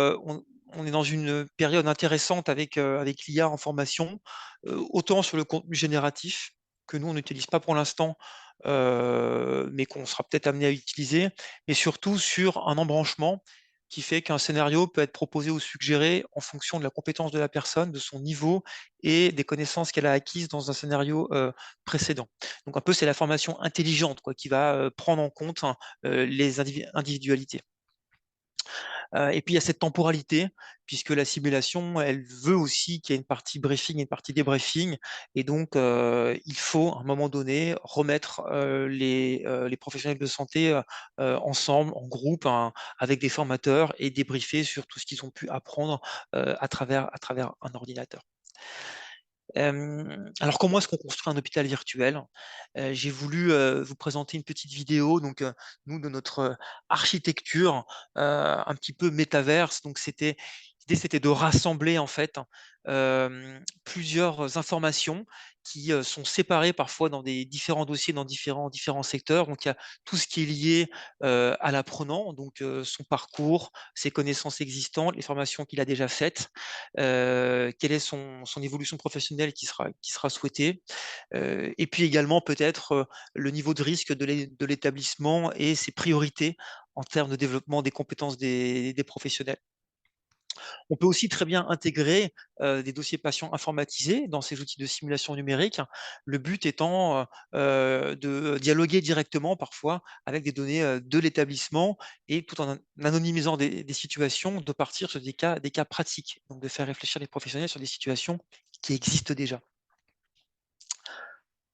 on est dans une période intéressante avec l'IA en formation, autant sur le contenu génératif, que nous, on n'utilise pas pour l'instant, mais qu'on sera peut-être amené à utiliser, mais surtout sur un embranchement qui fait qu'un scénario peut être proposé ou suggéré en fonction de la compétence de la personne, de son niveau et des connaissances qu'elle a acquises dans un scénario précédent. Donc un peu, c'est la formation intelligente quoi, qui va prendre en compte hein, les individualités. Et puis il y a cette temporalité, puisque la simulation, elle veut aussi qu'il y ait une partie briefing et une partie débriefing. Et donc, il faut à un moment donné remettre les professionnels de santé ensemble, en groupe, hein, avec des formateurs et débriefer sur tout ce qu'ils ont pu apprendre à travers un ordinateur. Alors, comment est-ce qu'on construit un hôpital virtuel? J'ai voulu vous présenter une petite vidéo, donc nous, de notre architecture un petit peu métaverse. Donc, l'idée, c'était de rassembler en fait plusieurs informations qui sont séparées parfois dans des différents dossiers, dans différents secteurs. Donc, il y a tout ce qui est lié à l'apprenant, donc son parcours, ses connaissances existantes, les formations qu'il a déjà faites, quelle est son évolution professionnelle qui sera souhaitée, et puis également peut-être le niveau de risque de l'établissement et ses priorités en termes de développement des compétences des professionnels. On peut aussi très bien intégrer des dossiers patients informatisés dans ces outils de simulation numérique. Le but étant de dialoguer directement parfois avec des données de l'établissement et tout en anonymisant des situations, de partir sur des cas pratiques, donc de faire réfléchir les professionnels sur des situations qui existent déjà.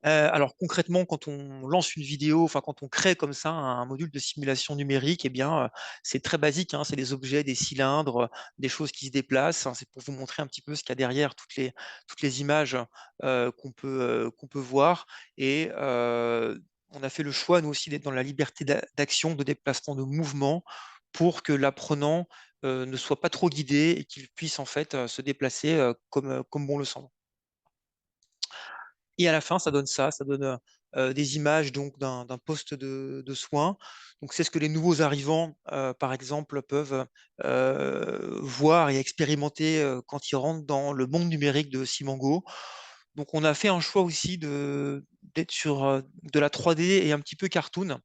Alors concrètement, quand on lance une vidéo, enfin quand on crée comme ça un module de simulation numérique, eh bien, c'est très basique, hein, c'est des objets, des cylindres, des choses qui se déplacent, hein. C'est pour vous montrer un petit peu ce qu'il y a derrière toutes les images, qu'on peut voir et on a fait le choix, nous aussi, d'être dans la liberté d'action, de déplacement, de mouvement pour que l'apprenant, ne soit pas trop guidé et qu'il puisse en fait, se déplacer, comme bon le semble. Et à la fin, ça donne ça, ça donne des images donc d'un poste de soins. Donc c'est ce que les nouveaux arrivants, par exemple, peuvent voir et expérimenter quand ils rentrent dans le monde numérique de Simango. Donc on a fait un choix aussi d'être sur de la 3D et un petit peu cartoon.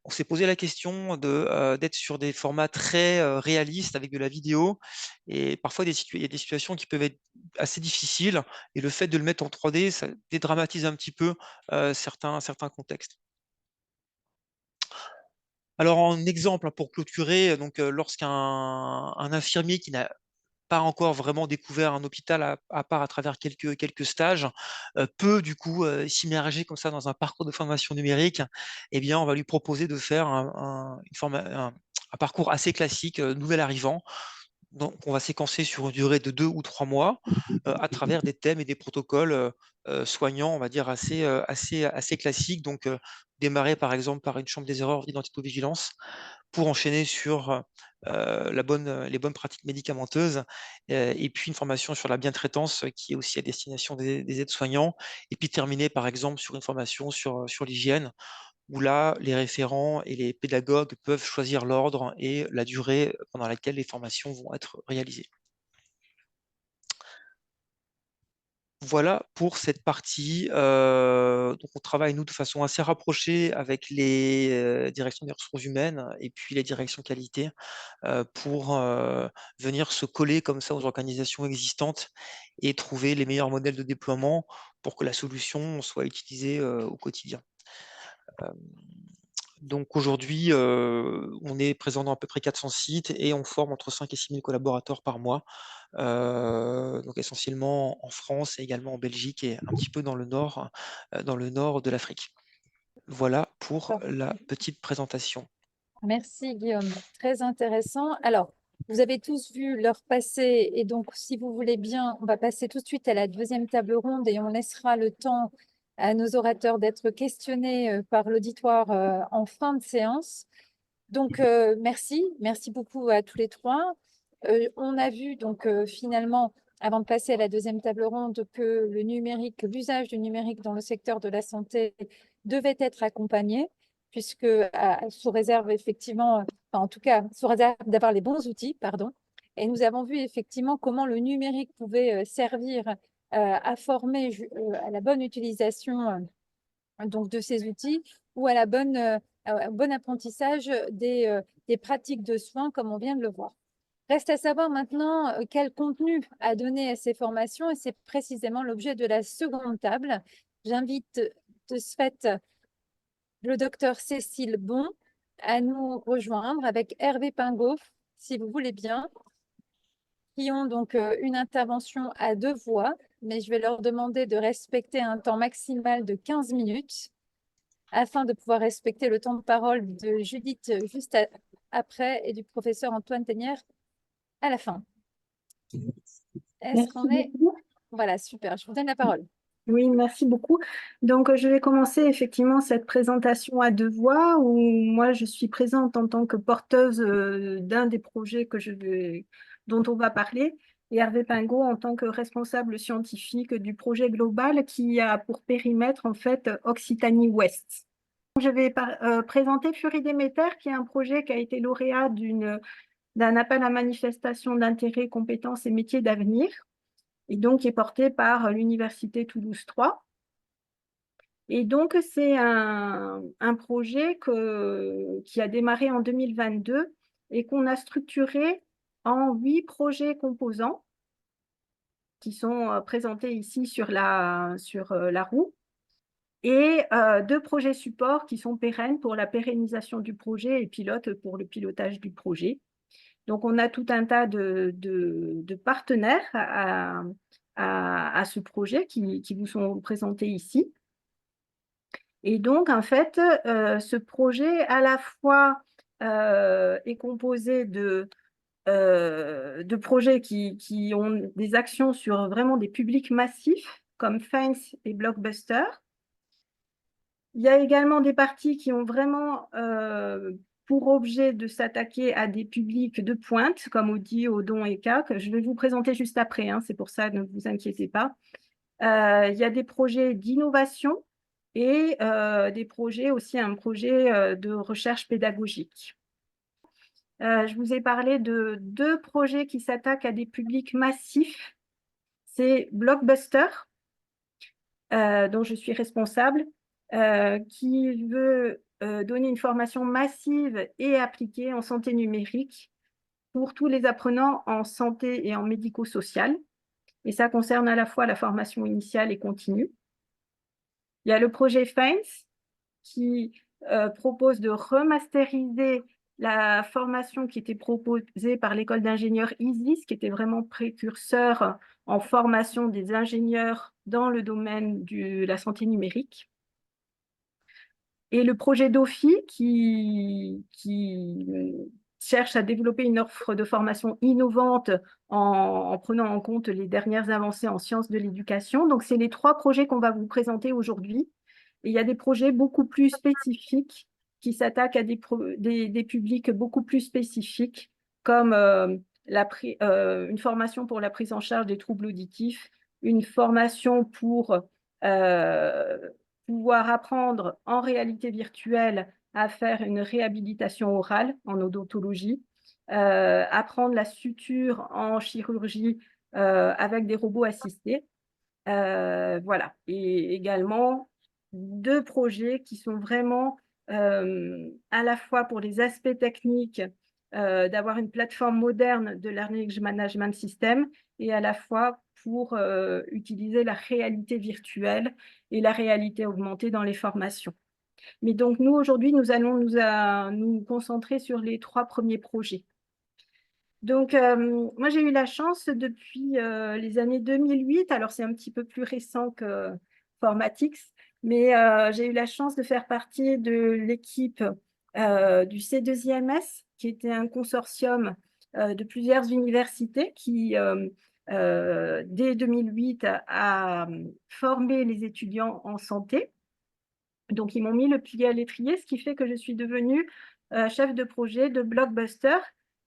On s'est posé la question d'être sur des formats très réalistes avec de la vidéo. Et parfois, il y a des situations qui peuvent être assez difficiles. Et le fait de le mettre en 3D, ça dédramatise un petit peu certains contextes. Alors, en exemple, hein, pour clôturer, donc, lorsqu'un infirmier qui n'a pas encore vraiment découvert un hôpital à part à travers quelques stages, peut du coup s'immerger comme ça dans un parcours de formation numérique, eh bien, on va lui proposer de faire un parcours assez classique, nouvel arrivant. Donc, on va séquencer sur une durée de 2 ou 3 mois à travers des thèmes et des protocoles soignants, on va dire, assez classiques. Donc, démarrer par exemple par une chambre des erreurs d'identité-vigilance pour enchaîner sur les bonnes pratiques médicamenteuses et puis une formation sur la bientraitance qui est aussi à destination des aides-soignants et puis terminer par exemple sur une formation sur l'hygiène où là, les référents et les pédagogues peuvent choisir l'ordre et la durée pendant laquelle les formations vont être réalisées. Voilà pour cette partie. Donc on travaille, nous, de façon assez rapprochée avec les directions des ressources humaines et puis les directions qualité pour venir se coller comme ça aux organisations existantes et trouver les meilleurs modèles de déploiement pour que la solution soit utilisée au quotidien. Donc aujourd'hui, on est présent dans à peu près 400 sites et on forme entre 5 et 6 000 collaborateurs par mois, donc essentiellement en France et également en Belgique et un petit peu dans le nord de l'Afrique. Voilà pour la petite présentation. Merci Guillaume, très intéressant. Alors, vous avez tous vu l'heure passer et donc, si vous voulez bien, on va passer tout de suite à la deuxième table ronde et on laissera le temps à nos orateurs d'être questionnés par l'auditoire en fin de séance. Donc, merci beaucoup à tous les trois. On a vu donc finalement, avant de passer à la deuxième table ronde, que le numérique, l'usage du numérique dans le secteur de la santé devait être accompagné, puisque sous réserve effectivement, enfin, en tout cas, sous réserve d'avoir les bons outils, pardon. Et nous avons vu effectivement comment le numérique pouvait servir à former à la bonne utilisation donc de ces outils ou à la au bon apprentissage des pratiques de soins, comme on vient de le voir. Reste à savoir maintenant quel contenu à donner à ces formations, et c'est précisément l'objet de la seconde table. J'invite de ce fait le docteur Cécile Bon à nous rejoindre avec Hervé Pingot, si vous voulez bien, qui ont donc une intervention à 2 voix, mais je vais leur demander de respecter un temps maximal de 15 minutes afin de pouvoir respecter le temps de parole de Judith juste après et du professeur Antoine Tenière à la fin. Est-ce qu'on est... Voilà, super, je vous donne la parole. Oui, merci beaucoup. Donc, je vais commencer effectivement cette présentation à 2 voix où moi, je suis présente en tant que porteuse d'un des projets dont on va parler et Hervé Pingot en tant que responsable scientifique du projet global qui a pour périmètre en fait Occitanie-Ouest. Je vais présenter Furie Déméter qui est un projet qui a été lauréat d'un appel à manifestation d'intérêt, compétences et métiers d'avenir, et donc qui est porté par l'Université Toulouse 3. Et donc, c'est un projet qui a démarré en 2022 et qu'on a structuré en 8 projets composants qui sont présentés ici sur la roue, et 2 projets supports qui sont pérennes pour la pérennisation du projet et pilotes pour le pilotage du projet. Donc, on a tout un tas de partenaires à ce projet qui vous sont présentés ici. Et donc, en fait, ce projet, à la fois, est composé de projets qui ont des actions sur vraiment des publics massifs, comme Feinz et Blockbuster. Il y a également des parties qui ont vraiment pour objet de s'attaquer à des publics de pointe, comme Audi, Odon et K, que je vais vous présenter juste après, hein, c'est pour ça, ne vous inquiétez pas. Il y a des projets d'innovation et des projets aussi, un projet de recherche pédagogique. Je vous ai parlé de 2 projets qui s'attaquent à des publics massifs. C'est Blockbuster, dont je suis responsable, qui veut donner une formation massive et appliquée en santé numérique pour tous les apprenants en santé et en médico-social. Et ça concerne à la fois la formation initiale et continue. Il y a le projet Feinz qui propose de remasteriser la formation qui était proposée par l'école d'ingénieurs ISIS, qui était vraiment précurseur en formation des ingénieurs dans le domaine de la santé numérique. Et le projet DOFI qui cherche à développer une offre de formation innovante en prenant en compte les dernières avancées en sciences de l'éducation. Donc, c'est les 3 projets qu'on va vous présenter aujourd'hui. Et il y a des projets beaucoup plus spécifiques qui s'attaquent à des publics beaucoup plus spécifiques, comme une formation pour la prise en charge des troubles auditifs, une formation pour pouvoir apprendre en réalité virtuelle à faire une réhabilitation orale en odontologie, apprendre la suture en chirurgie avec des robots assistés. Voilà. Et également 2 projets qui sont vraiment à la fois pour les aspects techniques, d'avoir une plateforme moderne de learning management system, et à la fois pour utiliser la réalité virtuelle et la réalité augmentée dans les formations. Mais donc, nous, aujourd'hui, nous allons nous concentrer sur les 3 premiers projets. Donc, moi, j'ai eu la chance depuis les années 2008, alors c'est un petit peu plus récent que Formatix, mais j'ai eu la chance de faire partie de l'équipe du C2IMS, qui était un consortium de plusieurs universités qui, dès 2008, a formé les étudiants en santé. Donc, ils m'ont mis le pied à l'étrier, ce qui fait que je suis devenue chef de projet de Blockbuster,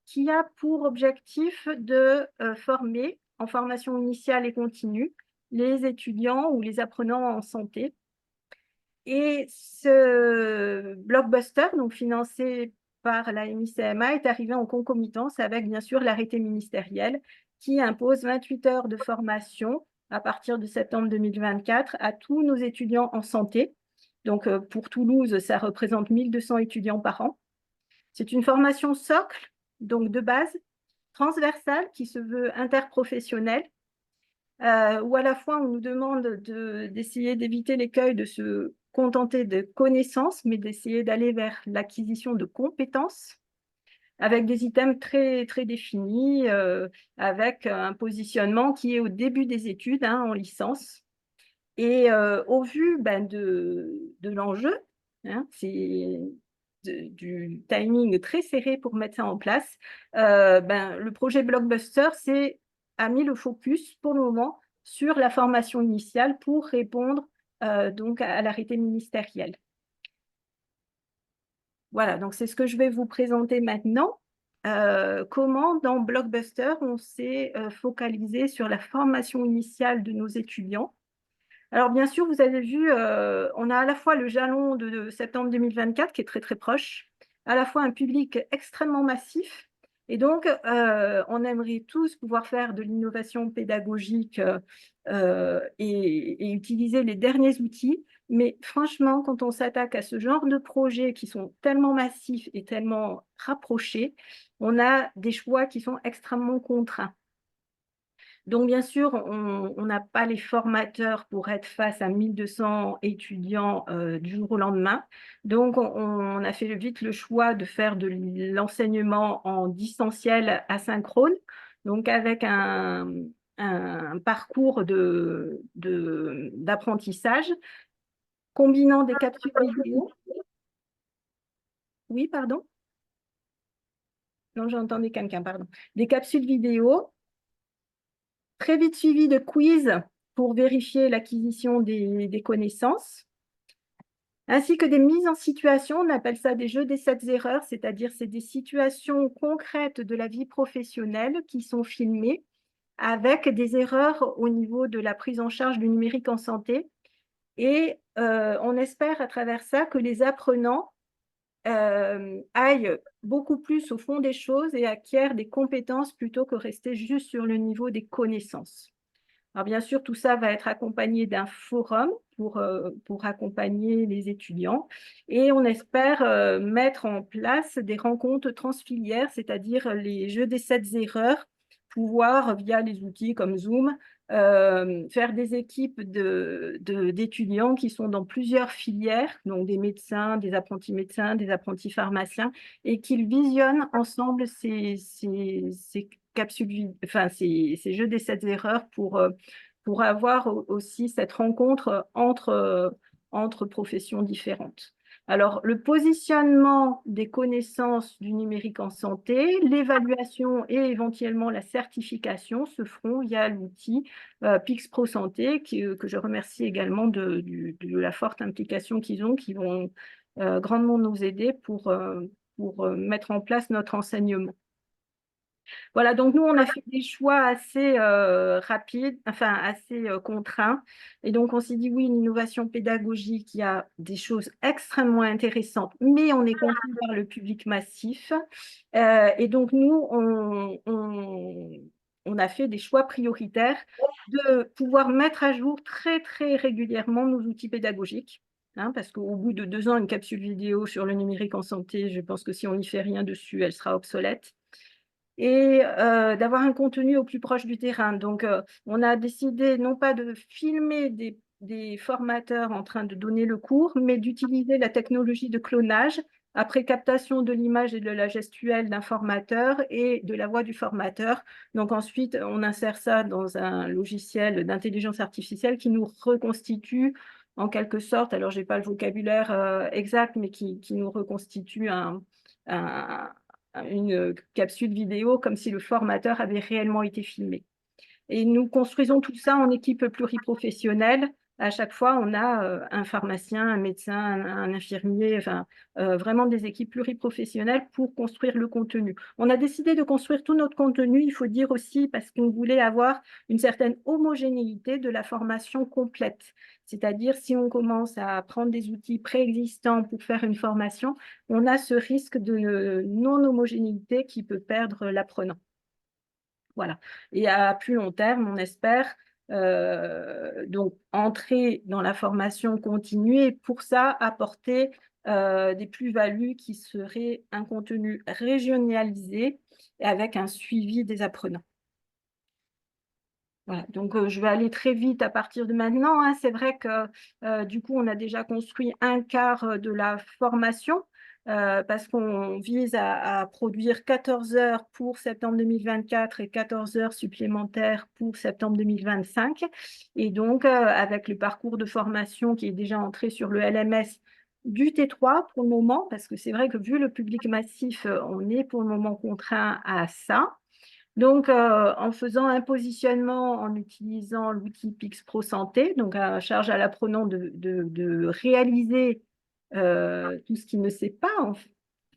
qui a pour objectif de former en formation initiale et continue les étudiants ou les apprenants en santé. Et ce Blockbuster, donc financé par la MICMA, est arrivé en concomitance avec, bien sûr, l'arrêté ministériel qui impose 28 heures de formation à partir de septembre 2024 à tous nos étudiants en santé. Donc, pour Toulouse, ça représente 1200 étudiants par an. C'est une formation socle, donc de base, transversale, qui se veut interprofessionnelle, où à la fois on nous demande d'essayer d'éviter l'écueil de se contenter de connaissances, mais d'essayer d'aller vers l'acquisition de compétences, avec des items très, très définis, avec un positionnement qui est au début des études, hein, en licence. Et au vu de l'enjeu, hein, c'est du timing très serré pour mettre ça en place, le projet Blockbuster a mis le focus pour le moment sur la formation initiale pour répondre donc à l'arrêté ministériel. Voilà, donc c'est ce que je vais vous présenter maintenant. Comment dans Blockbuster on s'est focalisé sur la formation initiale de nos étudiants. Alors, bien sûr, vous avez vu, on a à la fois le jalon de septembre 2024 qui est très, très proche, à la fois un public extrêmement massif. Et donc, on aimerait tous pouvoir faire de l'innovation pédagogique et utiliser les derniers outils Mais franchement, quand on s'attaque à ce genre de projets qui sont tellement massifs et tellement rapprochés, on a des choix qui sont extrêmement contraints. Donc, bien sûr, on n'a pas les formateurs pour être face à 1200 étudiants du jour au lendemain. Donc, on a fait vite le choix de faire de l'enseignement en distanciel asynchrone, donc avec un parcours d'apprentissage combinant des capsules vidéo. Oui, pardon? Non, j'entendais quelqu'un, pardon. Des capsules vidéo très vite suivi de quiz pour vérifier l'acquisition des connaissances, ainsi que des mises en situation, on appelle ça des jeux des 7 erreurs, c'est-à-dire c'est des situations concrètes de la vie professionnelle qui sont filmées avec des erreurs au niveau de la prise en charge du numérique en santé. Et on espère à travers ça que les apprenants aillent beaucoup plus au fond des choses et acquièrent des compétences plutôt que rester juste sur le niveau des connaissances. Alors bien sûr, tout ça va être accompagné d'un forum pour accompagner les étudiants et on espère mettre en place des rencontres transfilières, c'est-à-dire les jeux des 7 erreurs, pouvoir via les outils comme Zoom, faire des équipes d'étudiants qui sont dans plusieurs filières, donc des médecins, des apprentis pharmaciens, et qu'ils visionnent ensemble ces capsules, enfin ces jeux des 7 erreurs pour avoir aussi cette rencontre entre professions différentes. Alors, le positionnement des connaissances du numérique en santé, l'évaluation et éventuellement la certification se feront via l'outil PixPro Santé, que je remercie également de la forte implication qu'ils ont, qui vont grandement nous aider pour mettre en place notre enseignement. Voilà, donc nous, on a fait des choix assez rapides, enfin assez contraints. Et donc, on s'est dit, oui, une innovation pédagogique, il y a des choses extrêmement intéressantes, mais on est contraint par le public massif. Et donc, nous, on a fait des choix prioritaires de pouvoir mettre à jour très, très régulièrement nos outils pédagogiques. Hein, parce qu'au bout de 2 ans, une capsule vidéo sur le numérique en santé, je pense que si on n'y fait rien dessus, elle sera obsolète. Et d'avoir un contenu au plus proche du terrain. Donc, on a décidé non pas de filmer des formateurs en train de donner le cours, mais d'utiliser la technologie de clonage après captation de l'image et de la gestuelle d'un formateur et de la voix du formateur. Donc ensuite, on insère ça dans un logiciel d'intelligence artificielle qui nous reconstitue en quelque sorte, alors je n'ai pas le vocabulaire exact, mais qui nous reconstitue une capsule vidéo comme si le formateur avait réellement été filmé. Et nous construisons tout ça en équipe pluriprofessionnelle. À chaque fois, on a un pharmacien, un médecin, un infirmier, enfin, vraiment des équipes pluriprofessionnelles pour construire le contenu. On a décidé de construire tout notre contenu, il faut dire aussi, parce qu'on voulait avoir une certaine homogénéité de la formation complète. C'est-à-dire, si on commence à prendre des outils préexistants pour faire une formation, on a ce risque de non-homogénéité qui peut perdre l'apprenant. Voilà. Et à plus long terme, on espère donc entrer dans la formation continue et pour ça apporter des plus-values qui seraient un contenu régionalisé et avec un suivi des apprenants. Voilà, donc je vais aller très vite à partir de maintenant, hein. C'est vrai que du coup, on a déjà construit un quart de la formation parce qu'on vise à produire 14 heures pour septembre 2024 et 14 heures supplémentaires pour septembre 2025. Et donc, avec le parcours de formation qui est déjà entré sur le LMS du T3 pour le moment, parce que c'est vrai que vu le public massif, on est pour le moment contraint à ça. Donc, en faisant un positionnement, en utilisant l'outil PixPro Santé, donc à charge à l'apprenant de réaliser tout ce qu'il ne sait pas, en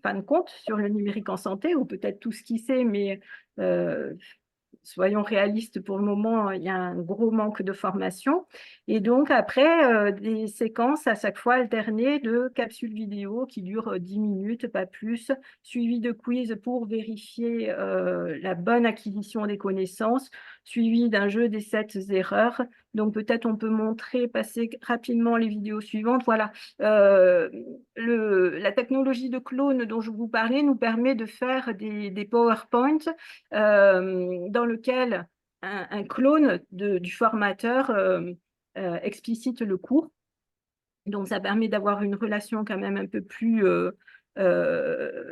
fin de compte, sur le numérique en santé, ou peut-être tout ce qu'il sait, mais soyons réalistes, pour le moment, il y a un gros manque de formation. Et donc, après, des séquences à chaque fois alternées de capsules vidéo qui durent 10 minutes, pas plus, suivies de quiz pour vérifier la bonne acquisition des connaissances, suivi d'un jeu des 7 erreurs Donc peut-être on peut passer rapidement les vidéos suivantes. Voilà. La technologie de clone dont je vous parlais nous permet de faire des PowerPoint dans lequel un clone du formateur explicite le cours. Donc, ça permet d'avoir une relation quand même un peu plus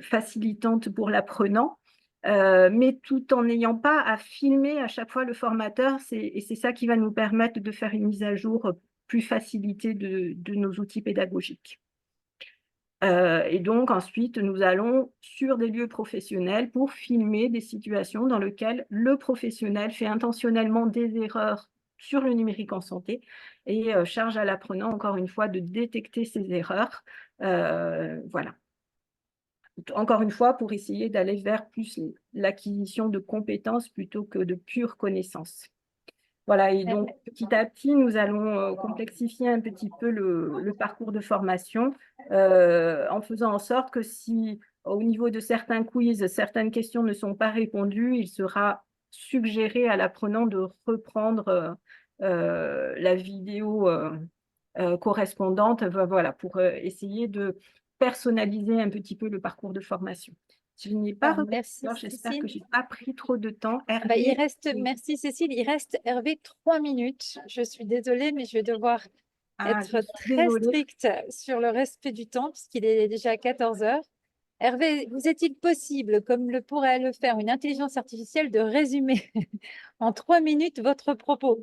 facilitante pour l'apprenant, mais tout en n'ayant pas à filmer à chaque fois le formateur. Et c'est ça qui va nous permettre de faire une mise à jour plus facilitée de nos outils pédagogiques. Et donc, ensuite, nous allons sur des lieux professionnels pour filmer des situations dans lesquelles le professionnel fait intentionnellement des erreurs sur le numérique en santé et charge à l'apprenant, encore une fois, de détecter ces erreurs. Voilà. Encore une fois, pour essayer d'aller vers plus l'acquisition de compétences plutôt que de pure connaissance. Voilà, et donc petit à petit, nous allons complexifier un petit peu le parcours de formation en faisant en sorte que si au niveau de certains quiz, certaines questions ne sont pas répondues, il sera suggéré à l'apprenant de reprendre la vidéo correspondante, voilà, pour essayer de personnaliser un petit peu le parcours de formation. Je n'ai pas Merci, j'espère que je Cécile. n'ai pas pris trop de temps. Il reste, merci Cécile, il reste Hervé 3 minutes. Je suis désolée, mais je vais devoir être très stricte sur le respect du temps, puisqu'il est déjà 14 heures. Hervé, vous est-il possible, comme le pourrait le faire une intelligence artificielle, de résumer en 3 minutes votre propos?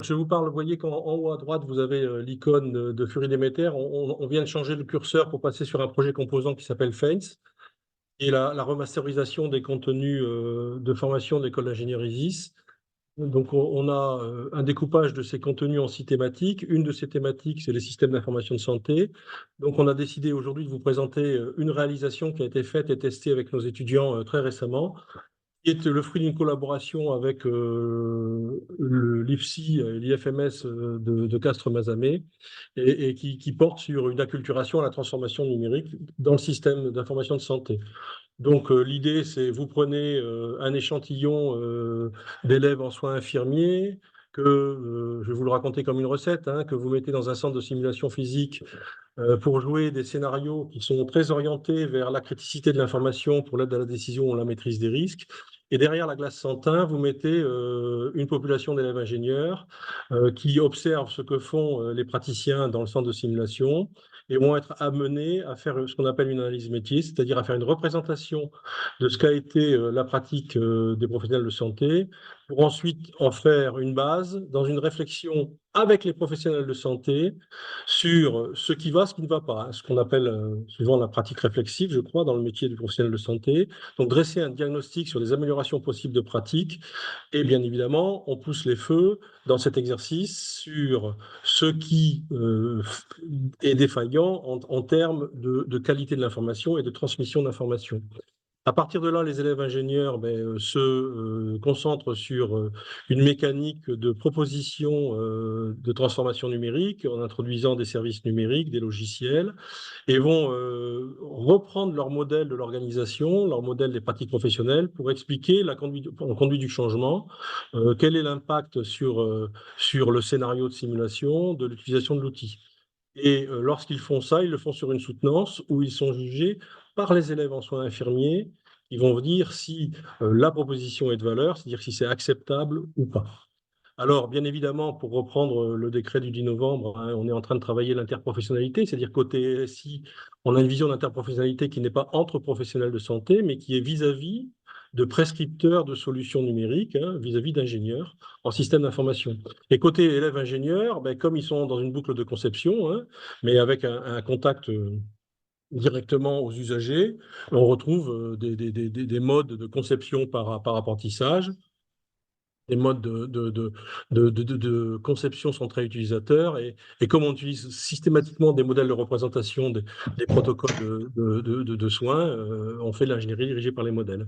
Je vous parle, vous voyez qu'en haut à droite, vous avez l'icône de Fury Demeter. On vient de changer le curseur pour passer sur un projet composant qui s'appelle FAINS et la remasterisation des contenus de formation de l'école d'ingénieur ISIS. Donc, on a un découpage de ces contenus en 6 thématiques. Une de ces thématiques, c'est les systèmes d'information de santé. Donc, on a décidé aujourd'hui de vous présenter une réalisation qui a été faite et testée avec nos étudiants très récemment, qui est le fruit d'une collaboration avec l'IFSI et l'IFMS de Castres-Mazamet et qui porte sur une acculturation à la transformation numérique dans le système d'information de santé. Donc, l'idée, c'est vous prenez un échantillon d'élèves en soins infirmiers que, je vais vous le raconter comme une recette, hein, que vous mettez dans un centre de simulation physique pour jouer des scénarios qui sont très orientés vers la criticité de l'information pour l'aide à la décision ou la maîtrise des risques. Et derrière la glace sans teint, vous mettez une population d'élèves ingénieurs qui observent ce que font les praticiens dans le centre de simulation et vont être amenés à faire ce qu'on appelle une analyse métier, c'est-à-dire à faire une représentation de ce qu'a été la pratique des professionnels de santé, pour ensuite en faire une base dans une réflexion avec les professionnels de santé sur ce qui va, ce qui ne va pas, hein, ce qu'on appelle souvent la pratique réflexive, je crois, dans le métier du professionnel de santé. Donc, dresser un diagnostic sur les améliorations possibles de pratique. Et bien évidemment, on pousse les feux dans cet exercice sur ce qui est défaillant en termes de qualité de l'information et de transmission d'information. À partir de là, les élèves ingénieurs se concentrent sur une mécanique de proposition de transformation numérique en introduisant des services numériques, des logiciels, et vont reprendre leur modèle de l'organisation, leur modèle des pratiques professionnelles pour expliquer la conduite du changement, quel est l'impact sur le scénario de simulation de l'utilisation de l'outil. Et lorsqu'ils font ça, ils le font sur une soutenance où ils sont jugés par les élèves en soins infirmiers. Ils vont dire si la proposition est de valeur, c'est-à-dire si c'est acceptable ou pas. Alors, bien évidemment, pour reprendre le décret du 10 novembre, hein, on est en train de travailler l'interprofessionnalité, c'est-à-dire côté SI, on a une vision d'interprofessionnalité qui n'est pas entre professionnels de santé, mais qui est vis-à-vis de prescripteurs de solutions numériques, hein, vis-à-vis d'ingénieurs en système d'information. Et côté élèves ingénieurs, comme ils sont dans une boucle de conception, hein, mais avec un contact directement aux usagers, on retrouve des modes de conception par apprentissage, des modes de conception centrée utilisateur. Et comme on utilise systématiquement des modèles de représentation des protocoles de soins, on fait de l'ingénierie dirigée par les modèles.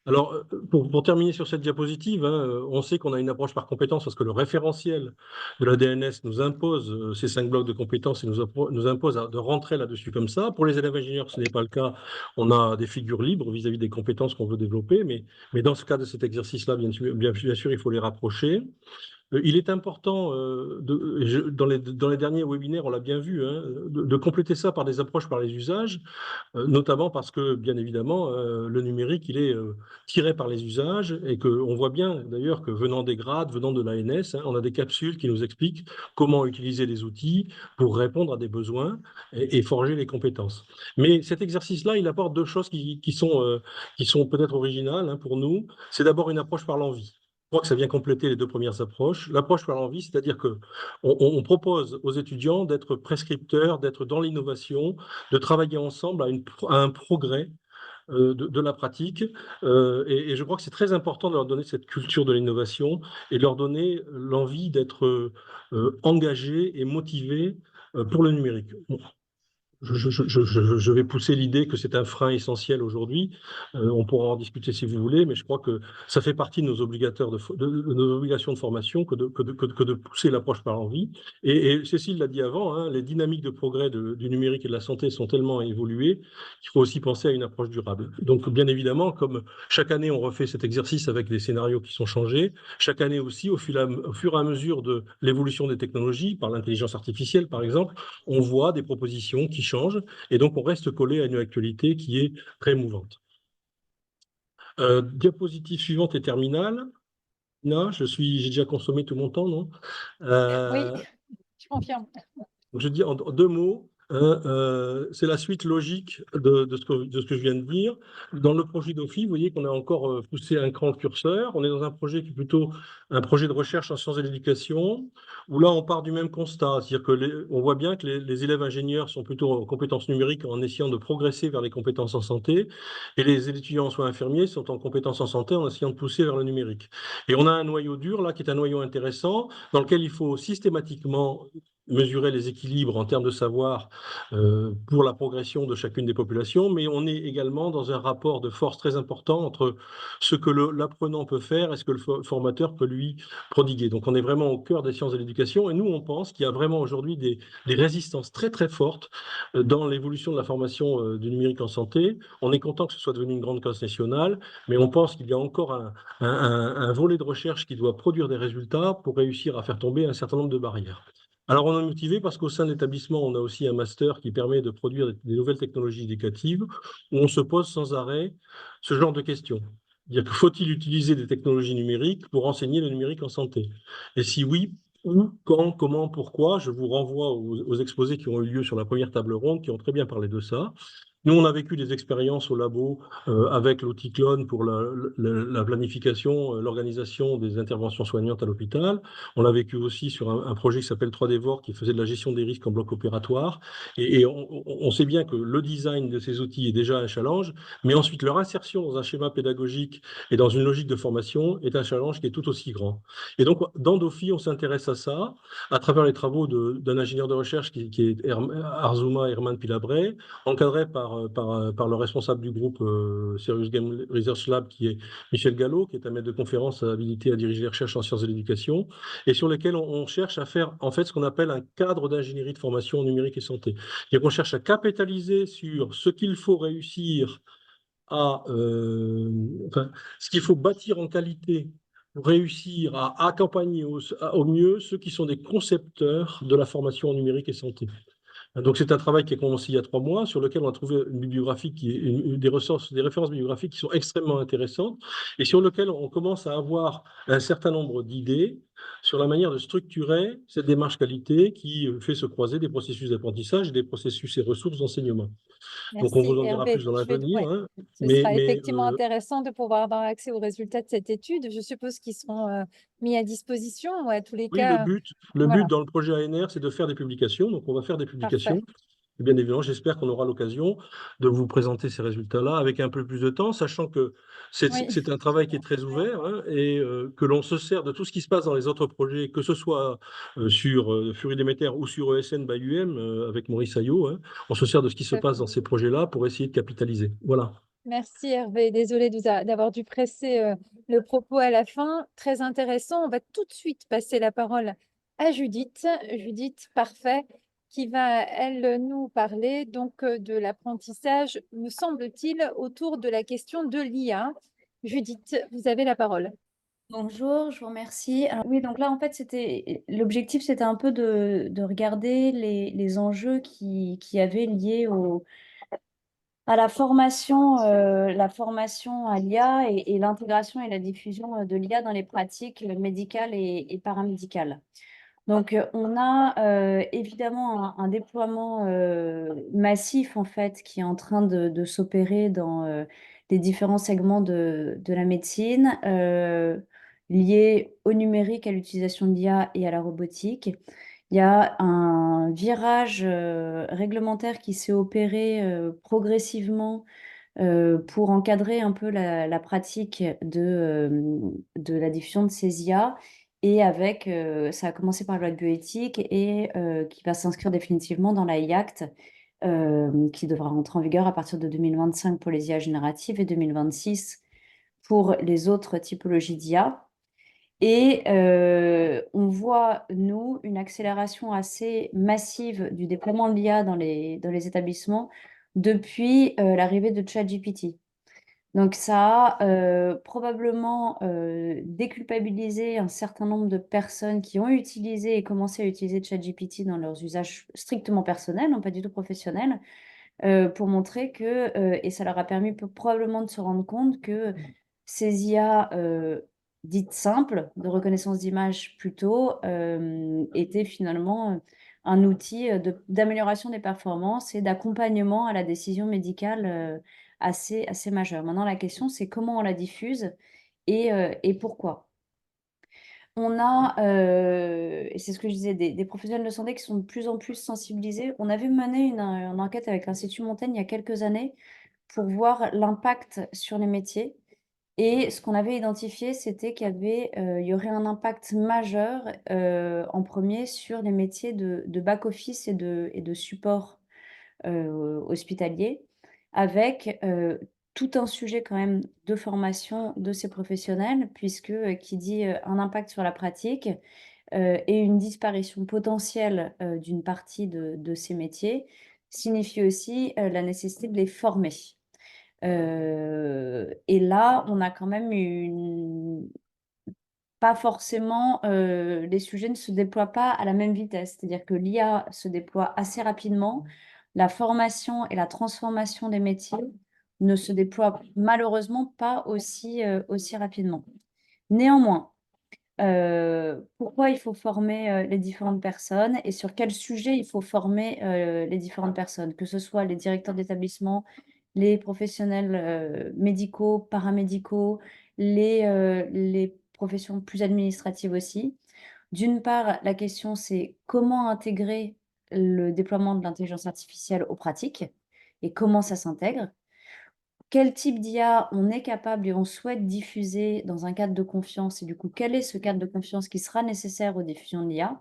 Alors, pour terminer sur cette diapositive, hein, on sait qu'on a une approche par compétences parce que le référentiel de la DNS nous impose ces 5 blocs de compétences et nous impose de rentrer là-dessus comme ça. Pour les élèves ingénieurs, ce n'est pas le cas. On a des figures libres vis-à-vis des compétences qu'on veut développer, mais dans ce cas de cet exercice-là, bien sûr, il faut les rapprocher. il est important, dans les derniers webinaires, on l'a bien vu, hein, de compléter ça par des approches par les usages, notamment parce que, bien évidemment, le numérique, il est tiré par les usages et qu'on voit bien, d'ailleurs, que venant des grades, venant de l'ANS, hein, on a des capsules qui nous expliquent comment utiliser les outils pour répondre à des besoins et forger les compétences. Mais cet exercice-là, il apporte deux choses qui sont peut-être originales, hein, pour nous. C'est d'abord une approche par l'envie. Je crois que ça vient compléter les deux premières approches. L'approche par l'envie, c'est-à-dire qu'on propose aux étudiants d'être prescripteurs, d'être dans l'innovation, de travailler ensemble à un progrès de la pratique. Et je crois que c'est très important de leur donner cette culture de l'innovation et de leur donner l'envie d'être engagés et motivés pour le numérique. Bon, je vais pousser l'idée que c'est un frein essentiel aujourd'hui. On pourra en discuter si vous voulez, mais je crois que ça fait partie de nos obligations de formation que de pousser l'approche par l'envie. Et Cécile l'a dit avant, hein, les dynamiques de progrès du numérique et de la santé sont tellement évoluées qu'il faut aussi penser à une approche durable. Donc, bien évidemment, comme chaque année, on refait cet exercice avec des scénarios qui sont changés, chaque année aussi, au fur et à mesure de l'évolution des technologies, par l'intelligence artificielle, par exemple, on voit des propositions qui changent et donc on reste collé à une actualité qui est très mouvante. Diapositive suivante et terminale. Là, j'ai déjà consommé tout mon temps, non? Oui, je confirme. Je dis en deux mots, c'est la suite logique de ce que je viens de dire. Dans le projet d'OFI, vous voyez qu'on a encore poussé un cran le curseur. On est dans un projet qui est plutôt un projet de recherche en sciences de l'éducation, où là, on part du même constat. C'est-à-dire on voit bien que les élèves ingénieurs sont plutôt en compétences numériques en essayant de progresser vers les compétences en santé, et les étudiants en soins infirmiers sont en compétences en santé en essayant de pousser vers le numérique. Et on a un noyau dur, là, qui est un noyau intéressant, dans lequel il faut systématiquement mesurer les équilibres en termes de savoir pour la progression de chacune des populations, mais on est également dans un rapport de force très important entre ce que l'apprenant peut faire et ce que le formateur peut lui prodiguer. Donc on est vraiment au cœur des sciences de l'éducation et nous on pense qu'il y a vraiment aujourd'hui des résistances très très fortes dans l'évolution de la formation du numérique en santé. On est content que ce soit devenu une grande cause nationale, mais on pense qu'il y a encore un volet de recherche qui doit produire des résultats pour réussir à faire tomber un certain nombre de barrières. Alors, on est motivé parce qu'au sein de l'établissement, on a aussi un master qui permet de produire des nouvelles technologies éducatives où on se pose sans arrêt ce genre de questions. C'est-à-dire que faut-il utiliser des technologies numériques pour enseigner le numérique en santé? Et si oui, où, quand, comment, pourquoi? Je vous renvoie aux exposés qui ont eu lieu sur la première table ronde, qui ont très bien parlé de ça. Nous, on a vécu des expériences au labo avec l'outil Clone pour la planification, l'organisation des interventions soignantes à l'hôpital. On l'a vécu aussi sur un projet qui s'appelle 3DVOR qui faisait de la gestion des risques en bloc opératoire. Et on sait bien que le design de ces outils est déjà un challenge, mais ensuite leur insertion dans un schéma pédagogique et dans une logique de formation est un challenge qui est tout aussi grand. Et donc, dans DOFI, on s'intéresse à ça à travers les travaux d'un ingénieur de recherche qui est Arzuma Herman Pilabray, encadré par le responsable du groupe Serious Game Research Lab, qui est Michel Gallo, qui est un maître de conférence habilité à diriger les recherches en sciences de l'éducation, et sur lesquels on cherche à faire en fait ce qu'on appelle un cadre d'ingénierie de formation numérique et santé. Et on cherche à capitaliser sur ce qu'il faut réussir ce qu'il faut bâtir en qualité pour réussir à accompagner au mieux ceux qui sont des concepteurs de la formation en numérique et santé. Donc, c'est un travail qui est commencé il y a 3 mois, sur lequel on a trouvé une bibliographie des références bibliographiques qui sont extrêmement intéressantes et sur lequel on commence à avoir un certain nombre d'idées sur la manière de structurer cette démarche qualité qui fait se croiser des processus d'apprentissage et des processus et ressources d'enseignement. Donc, on vous Merci en dira Hervé. plus dans l'avenir. Hein, Ce sera effectivement intéressant de pouvoir avoir accès aux résultats de cette étude. Je suppose qu'ils seront mis à disposition ou à tous les oui, cas. le but dans le projet ANR, c'est de faire des publications. Donc, on va faire des publications. Parfait. Et bien évidemment, j'espère qu'on aura l'occasion de vous présenter ces résultats-là avec un peu plus de temps, sachant que c'est un travail qui est très ouvert hein, et que l'on se sert de tout ce qui se passe dans les autres projets, que ce soit sur Fury Demeter ou sur ESN by UM avec Maurice Ayot. Hein, on se sert de ce qui se passe dans ces projets-là pour essayer de capitaliser. Voilà. Merci Hervé. Désolée d'avoir dû presser le propos à la fin. Très intéressant. On va tout de suite passer la parole à Judith. Judith, parfait, qui va, elle, nous parler donc de l'apprentissage, me semble-t-il, autour de la question de l'IA. Judith, vous avez la parole. Bonjour, je vous remercie. Alors, oui, donc là, en fait, l'objectif, c'était un peu de regarder les enjeux qui avaient liés à la formation à l'IA et l'intégration et la diffusion de l'IA dans les pratiques médicales et paramédicales. Donc, on a évidemment un déploiement massif, en fait, qui est en train de s'opérer dans les différents segments de la médecine, liés au numérique, à l'utilisation de l'IA et à la robotique. Il y a un virage réglementaire qui s'est opéré progressivement pour encadrer un peu la pratique de la diffusion de ces IA. Et ça a commencé par la loi de bioéthique et qui va s'inscrire définitivement dans la IACT, qui devra rentrer en vigueur à partir de 2025 pour les IA génératives et 2026 pour les autres typologies d'IA. Et on voit, nous, une accélération assez massive du déploiement de l'IA dans les établissements depuis l'arrivée de ChatGPT. Donc, ça a probablement déculpabilisé un certain nombre de personnes qui ont utilisé et commencé à utiliser ChatGPT dans leurs usages strictement personnels, non pas du tout professionnels, pour montrer que, et ça leur a permis probablement de se rendre compte que ces IA dites simples, de reconnaissance d'image plutôt, étaient finalement un outil d'amélioration des performances et d'accompagnement à la décision médicale assez majeur. Maintenant, la question, c'est comment on la diffuse et pourquoi. On a, et c'est ce que je disais, des professionnels de santé qui sont de plus en plus sensibilisés. On avait mené une enquête avec l'Institut Montaigne il y a quelques années pour voir l'impact sur les métiers. Et ce qu'on avait identifié, c'était il y aurait un impact majeur en premier sur les métiers de back-office et de support hospitalier, avec tout un sujet quand même de formation de ces professionnels, puisque qui dit un impact sur la pratique et une disparition potentielle d'une partie de ces métiers, signifie aussi la nécessité de les former. Et là, on a quand même pas forcément, les sujets ne se déploient pas à la même vitesse. C'est-à-dire que l'IA se déploie assez rapidement. La formation et la transformation des métiers ne se déploient malheureusement pas aussi rapidement. Néanmoins, pourquoi il faut former les différentes personnes et sur quel sujet il faut former les différentes personnes, que ce soit les directeurs d'établissement, les professionnels médicaux, paramédicaux, les professions plus administratives aussi. D'une part, la question, c'est comment intégrer le déploiement de l'intelligence artificielle aux pratiques et comment ça s'intègre. Quel type d'IA on est capable et on souhaite diffuser dans un cadre de confiance et du coup, quel est ce cadre de confiance qui sera nécessaire aux diffusions de l'IA?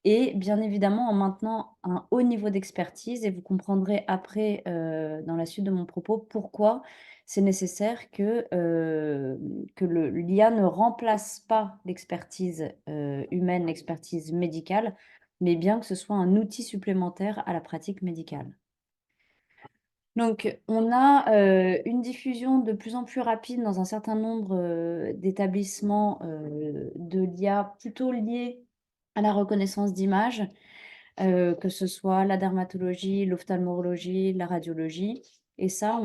Et bien évidemment, en maintenant un haut niveau d'expertise, et vous comprendrez après, dans la suite de mon propos, pourquoi c'est nécessaire que l'IA ne remplace pas l'expertise humaine, l'expertise médicale, mais bien que ce soit un outil supplémentaire à la pratique médicale. Donc, on a une diffusion de plus en plus rapide dans un certain nombre d'établissements de l'IA plutôt liés à la reconnaissance d'images, que ce soit la dermatologie, l'ophtalmologie, la radiologie. Et ça,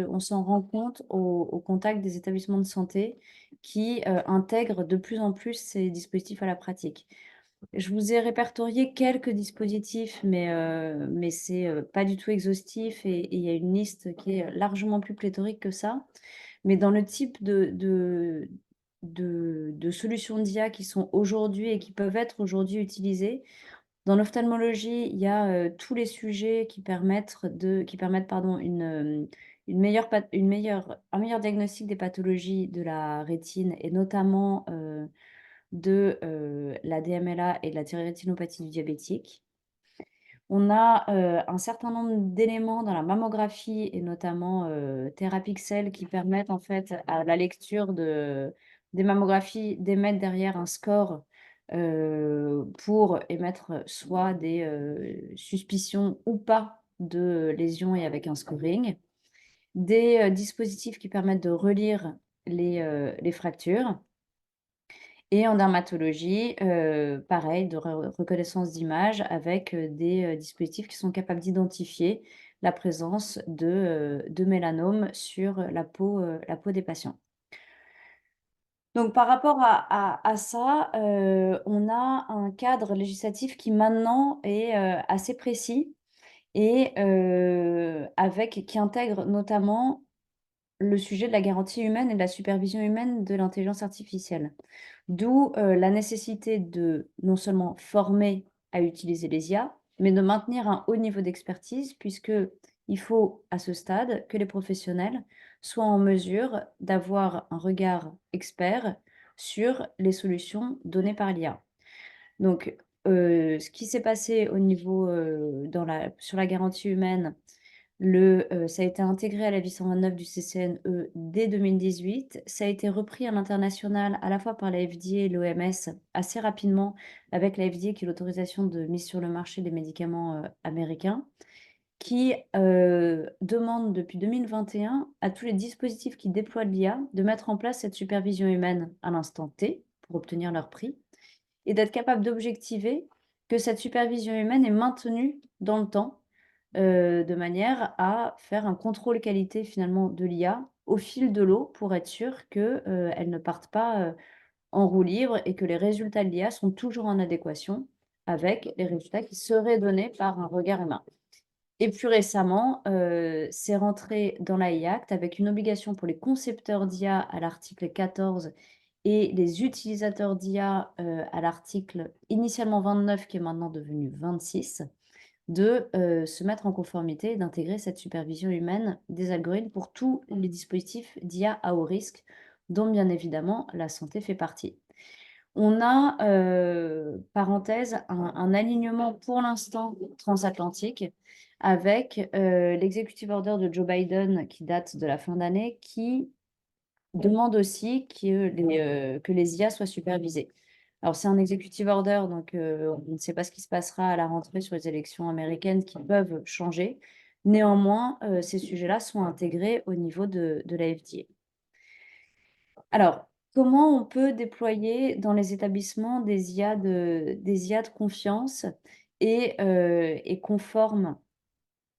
on s'en rend compte au contact des établissements de santé qui intègrent de plus en plus ces dispositifs à la pratique. Je vous ai répertorié quelques dispositifs, mais c'est pas du tout exhaustif et il y a une liste qui est largement plus pléthorique que ça. Mais dans le type de solutions d'IA qui sont aujourd'hui et qui peuvent être aujourd'hui utilisées, dans l'ophtalmologie, il y a tous les sujets qui permettent un meilleur diagnostic des pathologies de la rétine et notamment de la DMLA et de la thyrétinopathie du diabétique. On a un certain nombre d'éléments dans la mammographie et notamment Therapixel qui permettent en fait à la lecture des mammographies d'émettre derrière un score pour émettre soit des suspicions ou pas de lésions et avec un scoring. Des dispositifs qui permettent de relire les fractures. Et en dermatologie, pareil, de reconnaissance d'image avec des dispositifs qui sont capables d'identifier la présence de mélanome sur la peau des patients. Donc par rapport à ça, on a un cadre législatif qui maintenant est assez précis et qui intègre notamment le sujet de la garantie humaine et de la supervision humaine de l'intelligence artificielle. D'où la nécessité de non seulement former à utiliser les IA, mais de maintenir un haut niveau d'expertise, puisqu'il faut à ce stade que les professionnels soient en mesure d'avoir un regard expert sur les solutions données par l'IA. Donc, ce qui s'est passé au niveau sur la garantie humaine, ça a été intégré à l'avis 129 du CCNE dès 2018. Ça a été repris à l'international à la fois par la FDA et l'OMS assez rapidement, avec la FDA qui est l'autorisation de mise sur le marché des médicaments américains, qui demande depuis 2021 à tous les dispositifs qui déploient de l'IA de mettre en place cette supervision humaine à l'instant T pour obtenir leur prix et d'être capable d'objectiver que cette supervision humaine est maintenue dans le temps de manière à faire un contrôle qualité finalement de l'IA au fil de l'eau pour être sûr qu'elle ne parte pas en roue libre et que les résultats de l'IA sont toujours en adéquation avec les résultats qui seraient donnés par un regard humain. Et plus récemment, c'est rentré dans l'AI Act avec une obligation pour les concepteurs d'IA à l'article 14 et les utilisateurs d'IA à l'article initialement 29 qui est maintenant devenu 26 de se mettre en conformité et d'intégrer cette supervision humaine des algorithmes pour tous les dispositifs d'IA à haut risque, dont bien évidemment la santé fait partie. On a, parenthèse, un alignement pour l'instant transatlantique avec l'executive order de Joe Biden qui date de la fin d'année, qui demande aussi que les IA soient supervisées. Alors, c'est un executive order, donc on ne sait pas ce qui se passera à la rentrée sur les élections américaines qui peuvent changer. Néanmoins, ces sujets-là sont intégrés au niveau de la FDA. Alors, comment on peut déployer dans les établissements des IA de confiance et conformes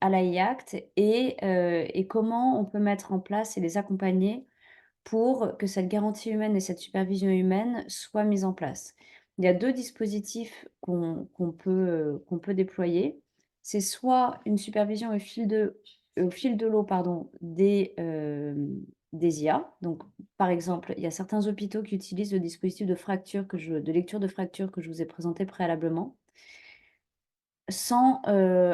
à l'AI Act et comment on peut mettre en place et les accompagner pour que cette garantie humaine et cette supervision humaine soient mises en place. Il y a 2 dispositifs qu'on peut déployer. C'est soit une supervision au fil de l'eau, pardon, des IA. Donc, par exemple, il y a certains hôpitaux qui utilisent le dispositif de lecture de fracture que je vous ai présenté préalablement, sans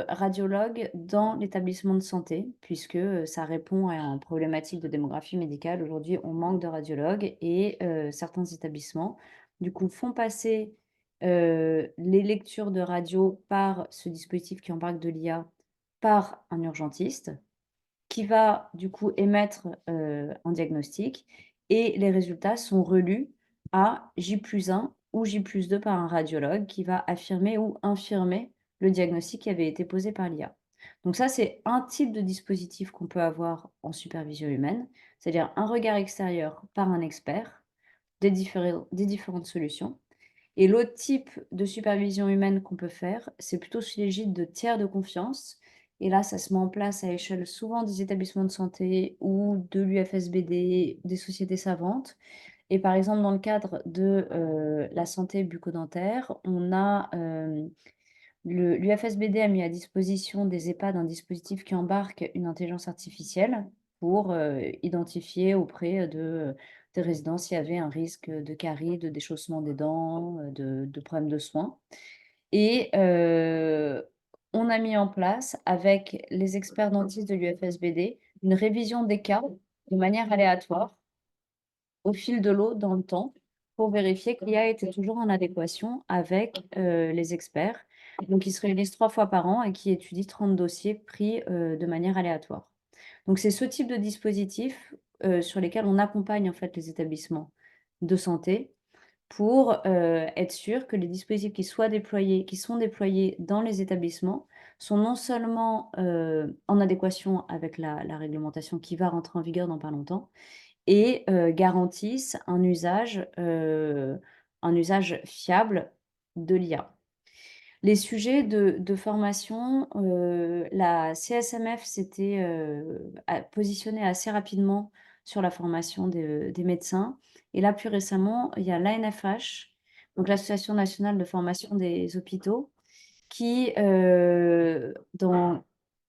radiologue dans l'établissement de santé, puisque ça répond à une problématique de démographie médicale. Aujourd'hui, on manque de radiologues et certains établissements, du coup, font passer les lectures de radio par ce dispositif qui embarque de l'IA par un urgentiste qui va du coup émettre un diagnostic et les résultats sont relus à J+1 ou J+2 par un radiologue qui va affirmer ou infirmer le diagnostic qui avait été posé par l'IA. Donc ça, c'est un type de dispositif qu'on peut avoir en supervision humaine, c'est-à-dire un regard extérieur par un expert des différentes solutions. Et l'autre type de supervision humaine qu'on peut faire, c'est plutôt sous l'égide de tiers de confiance. Et là, ça se met en place à échelle souvent des établissements de santé ou de l'UFSBD, des sociétés savantes. Et par exemple, dans le cadre de la santé bucco-dentaire, l'UFSBD a mis à disposition des EHPAD un dispositif qui embarque une intelligence artificielle pour identifier auprès des résidents s'il y avait un risque de carie, de déchaussement des dents, de problèmes de soins. Et on a mis en place, avec les experts dentistes de l'UFSBD, une révision des cas de manière aléatoire au fil de l'eau dans le temps pour vérifier que l'IA était toujours en adéquation avec les experts. Donc, ils se réunissent 3 fois par an et qui étudient 30 dossiers pris de manière aléatoire. Donc, c'est ce type de dispositif sur lesquels on accompagne en fait les établissements de santé pour être sûr que les dispositifs qui sont déployés dans les établissements sont non seulement en adéquation avec la réglementation qui va rentrer en vigueur dans pas longtemps, et garantissent un usage un usage fiable de l'IA. Les sujets de formation, la CSMF s'était positionnée assez rapidement sur la formation des médecins. Et là, plus récemment, il y a l'ANFH, donc l'Association nationale de formation des hôpitaux, qui, dans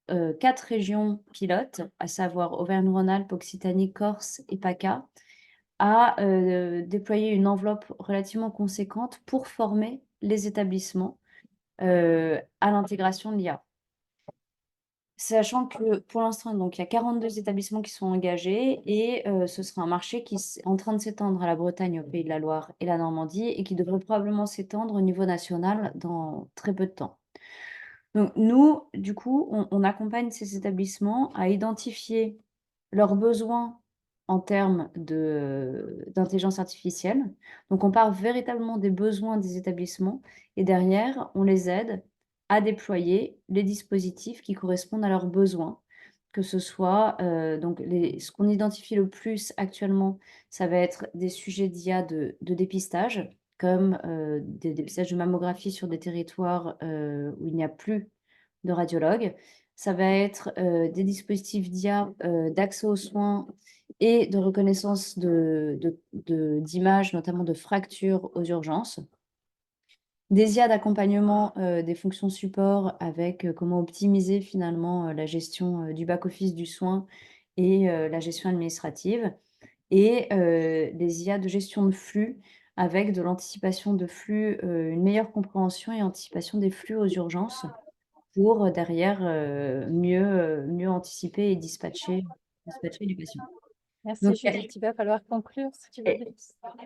4 régions pilotes, à savoir Auvergne-Rhône-Alpes, Occitanie, Corse et PACA, a déployé une enveloppe relativement conséquente pour former les établissements à l'intégration de l'IA. Sachant que pour l'instant, donc, il y a 42 établissements qui sont engagés et ce sera un marché qui est en train de s'étendre à la Bretagne, au Pays de la Loire et la Normandie et qui devrait probablement s'étendre au niveau national dans très peu de temps. Donc nous, du coup, on accompagne ces établissements à identifier leurs besoins en termes d'intelligence artificielle. Donc on part véritablement des besoins des établissements et derrière, on les aide à déployer les dispositifs qui correspondent à leurs besoins, que ce soit donc ce qu'on identifie le plus actuellement, ça va être des sujets d'IA de dépistage, comme des dépistages de mammographie sur des territoires où il n'y a plus de radiologues. Ça va être des dispositifs d'IA d'accès aux soins et de reconnaissance d'images, notamment de fractures aux urgences. Des IA d'accompagnement des fonctions support avec comment optimiser finalement la gestion du back-office du soin et la gestion administrative. Et des IA de gestion de flux avec de l'anticipation de flux, une meilleure compréhension et anticipation des flux aux urgences pour derrière mieux anticiper et dispatcher les patients. Merci Donc, Judith, il va falloir conclure si tu veux bien.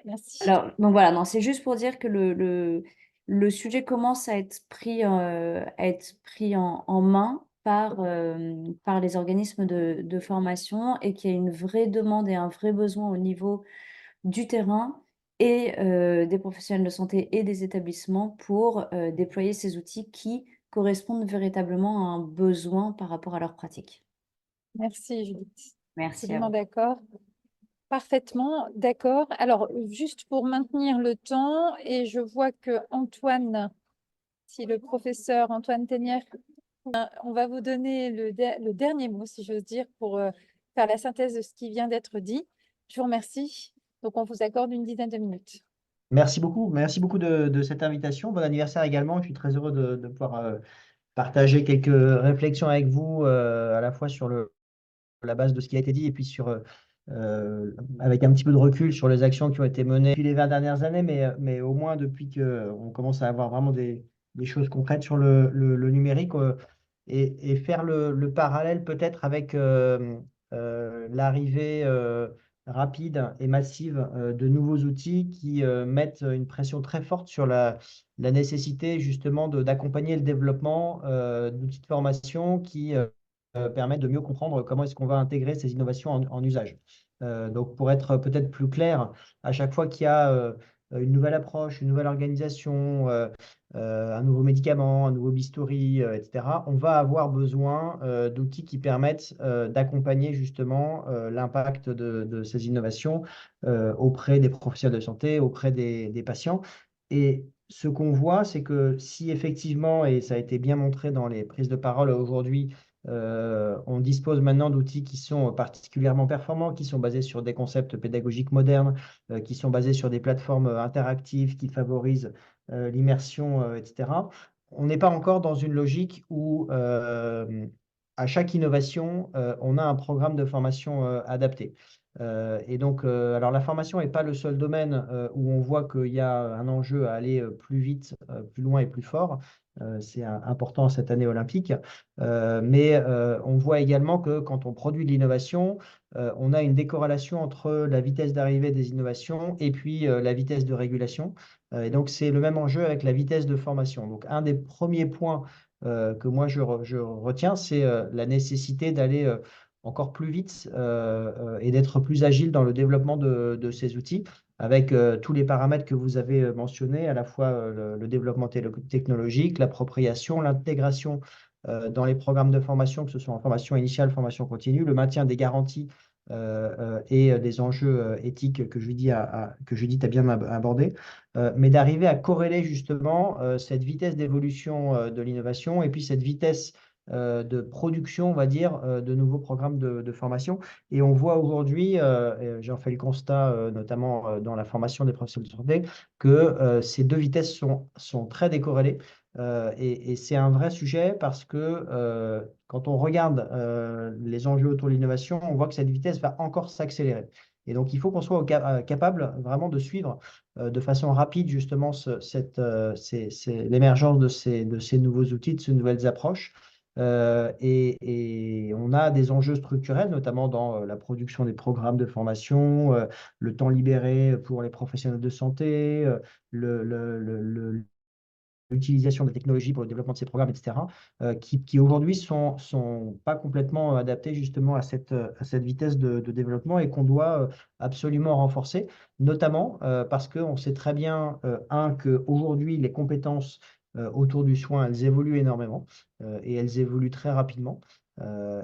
Merci. alors, donc voilà, non, c'est juste pour dire que le sujet commence à être pris en main par les organismes de formation et qu'il y a une vraie demande et un vrai besoin au niveau du terrain et des professionnels de santé et des établissements pour déployer ces outils qui correspondent véritablement à un besoin par rapport à leur pratique. Merci Judith. Merci à Absolument vous. d'accord. Parfaitement d'accord. Alors, juste pour maintenir le temps, et je vois que Antoine, si le professeur Antoine Ténière, on va vous donner le dernier mot, si j'ose dire, pour faire la synthèse de ce qui vient d'être dit. Je vous remercie. Donc, on vous accorde une dizaine de minutes. Merci beaucoup de cette invitation. Bon anniversaire également. Je suis très heureux de pouvoir partager quelques réflexions avec vous, à la fois sur la base de ce qui a été dit et puis avec un petit peu de recul sur les actions qui ont été menées depuis les 20 dernières années, mais au moins depuis qu'on commence à avoir vraiment des choses concrètes sur le numérique et faire le parallèle peut-être avec l'arrivée rapide et massive de nouveaux outils qui mettent une pression très forte sur la nécessité justement d'accompagner le développement d'outils de formation qui permettent de mieux comprendre comment est-ce qu'on va intégrer ces innovations en usage. Donc, pour être peut-être plus clair, à chaque fois qu'il y a une nouvelle approche, une nouvelle organisation, un nouveau médicament, un nouveau bistouri, etc., on va avoir besoin d'outils qui permettent d'accompagner justement l'impact de ces innovations auprès des professionnels de santé, auprès des patients. Et ce qu'on voit, c'est que si effectivement, et ça a été bien montré dans les prises de parole aujourd'hui, on dispose maintenant d'outils qui sont particulièrement performants, qui sont basés sur des concepts pédagogiques modernes, qui sont basés sur des plateformes interactives qui favorisent l'immersion, etc. On n'est pas encore dans une logique où à chaque innovation, on a un programme de formation adapté. Et donc, alors la formation n'est pas le seul domaine où on voit qu'il y a un enjeu à aller plus vite, plus loin et plus fort. C'est important cette année olympique. Mais on voit également que quand on produit de l'innovation, on a une décorrélation entre la vitesse d'arrivée des innovations et puis la vitesse de régulation. Et donc, c'est le même enjeu avec la vitesse de formation. Donc, un des premiers points que moi je retiens, c'est la nécessité d'aller encore plus vite et d'être plus agile dans le développement de ces outils avec tous les paramètres que vous avez mentionnés, à la fois le développement technologique, l'appropriation, l'intégration dans les programmes de formation, que ce soit en formation initiale, formation continue, le maintien des garanties et des enjeux éthiques que Judith a bien abordés, mais d'arriver à corréler justement cette vitesse d'évolution de l'innovation et puis cette vitesse de production, on va dire, de nouveaux programmes de formation. Et on voit aujourd'hui, j'en fais le constat notamment dans la formation des professionnels de santé, que ces deux vitesses sont très décorrélées. Et c'est un vrai sujet parce que quand on regarde les enjeux autour de l'innovation, on voit que cette vitesse va encore s'accélérer. Et donc, il faut qu'on soit capable vraiment de suivre de façon rapide justement l'émergence de ces nouveaux outils, de ces nouvelles approches. Et on a des enjeux structurels, notamment dans la production des programmes de formation, le temps libéré pour les professionnels de santé, l'utilisation des technologies pour le développement de ces programmes, etc., qui aujourd'hui sont pas complètement adaptés justement à cette vitesse de développement et qu'on doit absolument renforcer, notamment parce qu'on sait très bien, qu'aujourd'hui, les compétences autour du soin, elles évoluent énormément et elles évoluent très rapidement.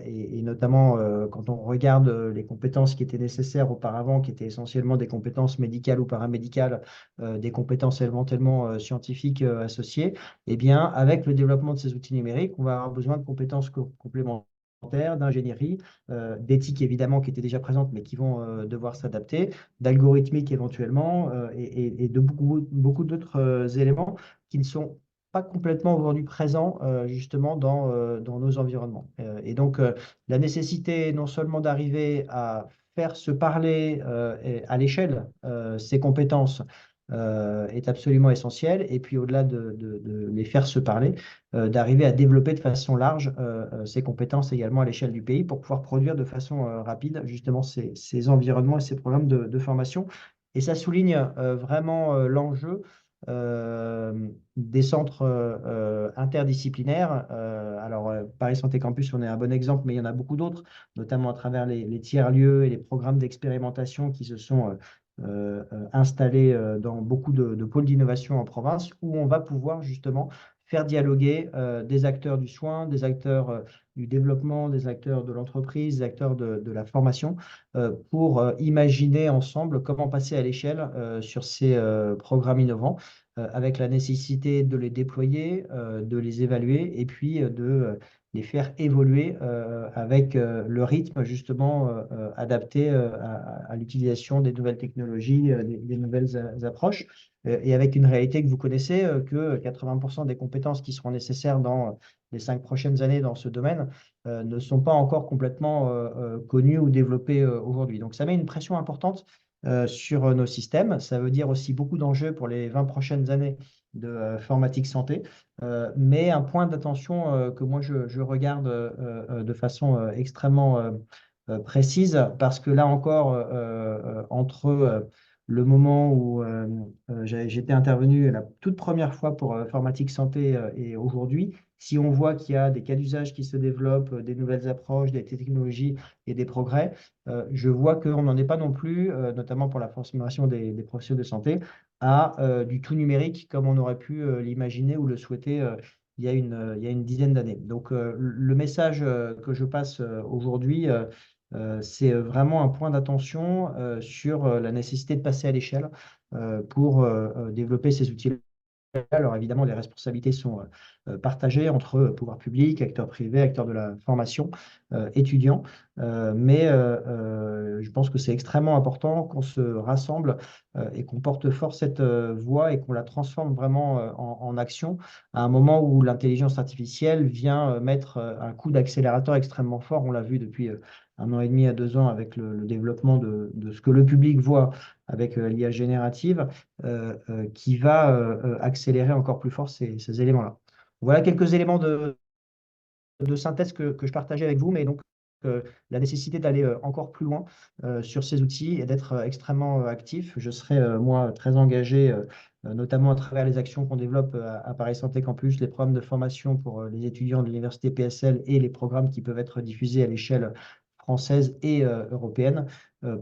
Et notamment quand on regarde les compétences qui étaient nécessaires auparavant, qui étaient essentiellement des compétences médicales ou paramédicales, des compétences éventuellement scientifiques associées, eh bien, avec le développement de ces outils numériques, on va avoir besoin de compétences complémentaires, d'ingénierie, d'éthique évidemment qui étaient déjà présentes mais qui vont devoir s'adapter, d'algorithmique éventuellement et de beaucoup d'autres éléments qui ne sont pas complètement aujourd'hui présents justement dans nos environnements. Et donc, la nécessité non seulement d'arriver à faire se parler à l'échelle ces compétences est absolument essentielle. Et puis, au-delà de les faire se parler, d'arriver à développer de façon large ces compétences également à l'échelle du pays pour pouvoir produire de façon rapide justement ces environnements et ces programmes de formation. Et ça souligne vraiment l'enjeu des centres interdisciplinaires. Alors, Paris Santé Campus, on est un bon exemple, mais il y en a beaucoup d'autres, notamment à travers les tiers-lieux et les programmes d'expérimentation qui se sont installés dans beaucoup de pôles d'innovation en province, où on va pouvoir justement faire dialoguer des acteurs du soin, des acteurs du développement, des acteurs de l'entreprise, des acteurs de la formation, pour imaginer ensemble comment passer à l'échelle sur ces programmes innovants, avec la nécessité de les déployer, de les évaluer et puis de les faire évoluer avec le rythme justement adapté à l'utilisation des nouvelles technologies, des nouvelles approches, et avec une réalité que vous connaissez, que 80% des compétences qui seront nécessaires dans les 5 prochaines années dans ce domaine ne sont pas encore complètement connues ou développées aujourd'hui. Donc ça met une pression importante sur nos systèmes. Ça veut dire aussi beaucoup d'enjeux pour les 20 prochaines années de informatique santé, mais un point d'attention que moi je regarde de façon extrêmement précise, parce que là encore, entre le moment où j'étais intervenu la toute première fois pour informatique santé et aujourd'hui, si on voit qu'il y a des cas d'usage qui se développent, des nouvelles approches, des technologies et des progrès, je vois qu'on n'en est pas non plus, notamment pour la formation des professionnels de santé, à du tout numérique comme on aurait pu l'imaginer ou le souhaiter il y a une dizaine d'années. Donc, le message que je passe aujourd'hui, c'est vraiment un point d'attention sur la nécessité de passer à l'échelle pour développer ces outils. Alors évidemment, les responsabilités sont partagées entre pouvoir public, acteurs privés, acteurs de la formation, étudiants. Mais je pense que c'est extrêmement important qu'on se rassemble et qu'on porte fort cette voix et qu'on la transforme vraiment en action à un moment où l'intelligence artificielle vient mettre un coup d'accélérateur extrêmement fort. On l'a vu depuis 1 an et demi à 2 ans avec le développement de ce que le public voit avec l'IA générative, qui va accélérer encore plus fort ces éléments-là. Voilà quelques éléments de synthèse que je partageais avec vous, mais donc la nécessité d'aller encore plus loin sur ces outils et d'être extrêmement actif. Je serai, moi, très engagé, notamment à travers les actions qu'on développe à Paris Santé Campus, les programmes de formation pour les étudiants de l'université PSL et les programmes qui peuvent être diffusés à l'échelle française et européenne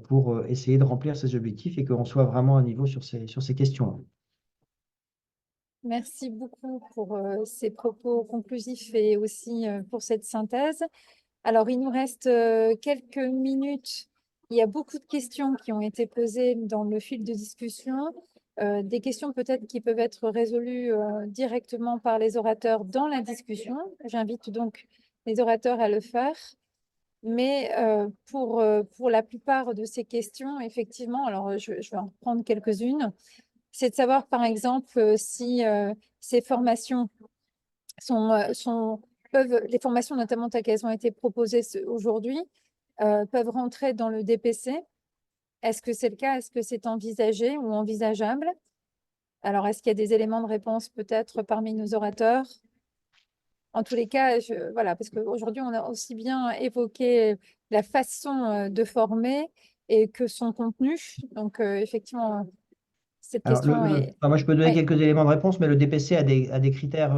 pour essayer de remplir ces objectifs et qu'on soit vraiment à niveau sur ces questions-là. Merci beaucoup pour ces propos conclusifs et aussi pour cette synthèse. Alors, il nous reste quelques minutes il y a beaucoup de questions qui ont été posées dans le fil de discussion, des questions peut-être qui peuvent être résolues directement par les orateurs dans la discussion. J'invite donc les orateurs à le faire. Mais pour la plupart de ces questions, effectivement, alors je vais en prendre quelques-unes, c'est de savoir par exemple si ces formations les formations notamment telles qu'elles ont été proposées aujourd'hui, peuvent rentrer dans le DPC. Est-ce que c'est le cas? Est-ce que c'est envisagé ou envisageable? Alors, est-ce qu'il y a des éléments de réponse peut-être parmi nos orateurs? En tous les cas, voilà, parce qu'aujourd'hui, on a aussi bien évoqué la façon de former et que son contenu. Donc, effectivement, cette Alors, question est… moi, je peux donner Oui, quelques éléments de réponse, mais le DPC a des critères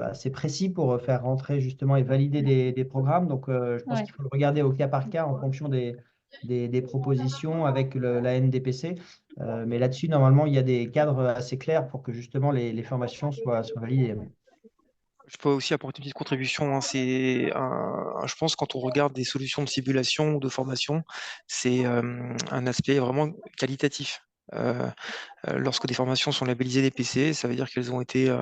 assez précis pour faire rentrer justement et valider des programmes. Donc, je pense ouais. qu'il faut le regarder au cas par cas en fonction des propositions avec la NDPC. Mais là-dessus, normalement, il y a des cadres assez clairs pour que justement les formations soient validées. Je peux aussi apporter une petite contribution, hein. Je pense quand on regarde des solutions de simulation ou de formation, c'est un aspect vraiment qualitatif. Lorsque des formations sont labellisées DPC, ça veut dire qu'elles ont été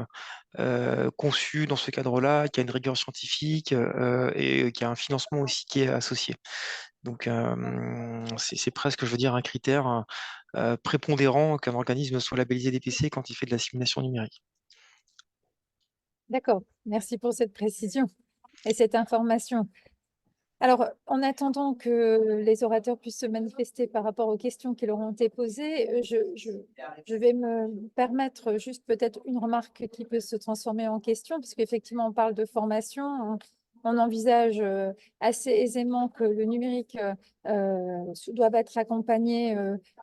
conçues dans ce cadre-là, qu'il y a une rigueur scientifique et qu'il y a un financement aussi qui est associé. Donc c'est presque, je veux dire, un critère prépondérant qu'un organisme soit labellisé DPC quand il fait de la simulation numérique. D'accord. Merci pour cette précision et cette information. Alors, en attendant que les orateurs puissent se manifester par rapport aux questions qui leur ont été posées, je vais me permettre juste peut-être une remarque qui peut se transformer en question, puisqu'effectivement, on parle de formation. On envisage assez aisément que le numérique doive être accompagné,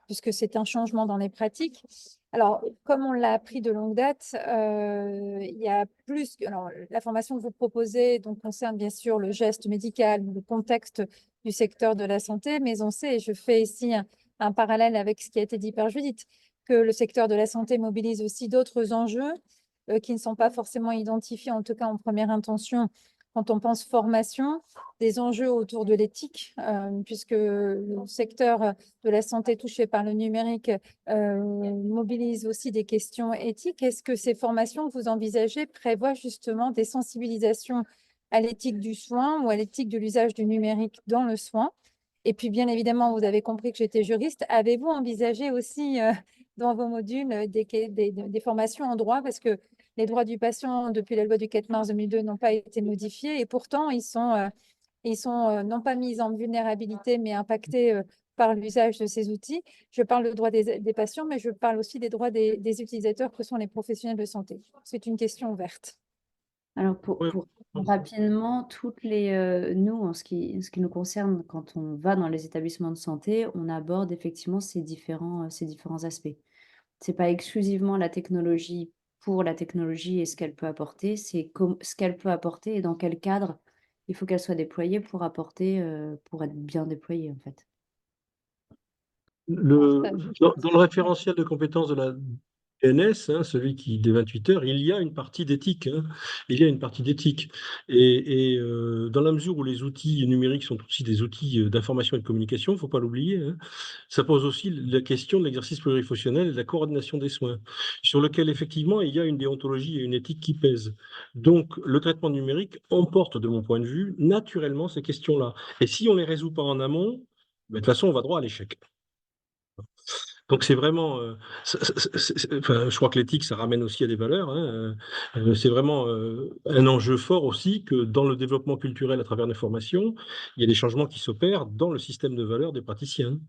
puisque c'est un changement dans les pratiques. Alors, comme on l'a appris de longue date, il y a plus… Alors, la formation que vous proposez donc, concerne bien sûr le geste médical, le contexte du secteur de la santé, mais on sait, et je fais ici un parallèle avec ce qui a été dit par Judith, que le secteur de la santé mobilise aussi d'autres enjeux qui ne sont pas forcément identifiés, en tout cas en première intention, quand on pense formation, des enjeux autour de l'éthique, puisque le secteur de la santé touché par le numérique mobilise aussi des questions éthiques. Est-ce que ces formations que vous envisagez prévoient justement des sensibilisations à l'éthique du soin ou à l'éthique de l'usage du numérique dans le soin? Et puis, bien évidemment, vous avez compris que j'étais juriste. Avez-vous envisagé aussi dans vos modules des formations en droit? Parce que les droits du patient, depuis la loi du 4 mars 2002, n'ont pas été modifiés et pourtant, ils sont non pas mis en vulnérabilité, mais impactés par l'usage de ces outils. Je parle des droits des patients, mais je parle aussi des droits des utilisateurs que sont les professionnels de santé. C'est une question ouverte. Alors, Ouais. pour rapidement, nous, en ce qui nous concerne, quand on va dans les établissements de santé, on aborde effectivement ces différents aspects. C'est pas exclusivement la technologie pour la technologie et ce qu'elle peut apporter, c'est ce qu'elle peut apporter et dans quel cadre il faut qu'elle soit déployée pour apporter, pour être bien déployée, en fait. Dans le référentiel de compétences de la NS, celui des 28 heures, il y a une partie d'éthique. Il y a une partie d'éthique. Et dans la mesure où les outils numériques sont aussi des outils d'information et de communication, il ne faut pas l'oublier, ça pose aussi la question de l'exercice plurifonctionnel et de la coordination des soins, sur lequel effectivement il y a une déontologie et une éthique qui pèsent. Donc le traitement numérique emporte, de mon point de vue, naturellement ces questions-là. Et si on ne les résout pas en amont, de toute façon on va droit à l'échec. Donc c'est vraiment, enfin, je crois que l'éthique, ça ramène aussi à des valeurs. C'est vraiment un enjeu fort aussi que dans le développement culturel à travers les formations, il y a des changements qui s'opèrent dans le système de valeurs des praticiens.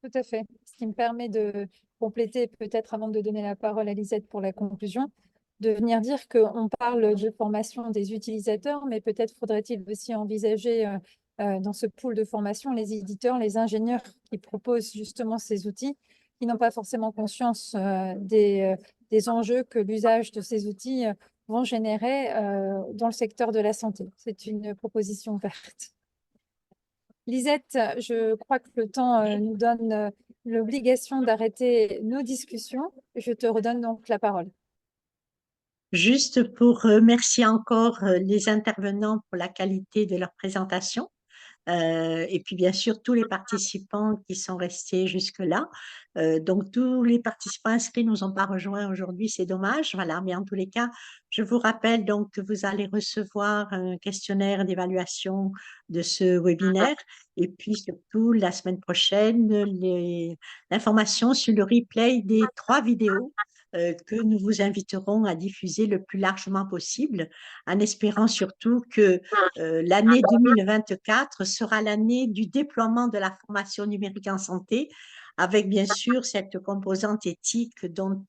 Tout à fait. Ce qui me permet de compléter, peut-être avant de donner la parole à Lisette pour la conclusion, de venir dire qu'on parle de formation des utilisateurs, mais peut-être faudrait-il aussi envisager dans ce pool de formation les éditeurs, les ingénieurs qui proposent justement ces outils, qui n'ont pas forcément conscience des enjeux que l'usage de ces outils vont générer dans le secteur de la santé. C'est une proposition verte. Lisette, je crois que le temps nous donne l'obligation d'arrêter nos discussions. Je te redonne donc la parole. Juste pour remercier encore les intervenants pour la qualité de leur présentation. Et puis, bien sûr, tous les participants qui sont restés jusque-là. Donc, tous les participants inscrits ne nous ont pas rejoints aujourd'hui, c'est dommage. Voilà, mais en tous les cas, je vous rappelle donc que vous allez recevoir un questionnaire d'évaluation de ce webinaire. Et puis, surtout, la semaine prochaine, l'information sur le replay des 3 vidéos que nous vous inviterons à diffuser le plus largement possible, en espérant surtout que l'année 2024 sera l'année du déploiement de la formation numérique en santé, avec bien sûr cette composante éthique dont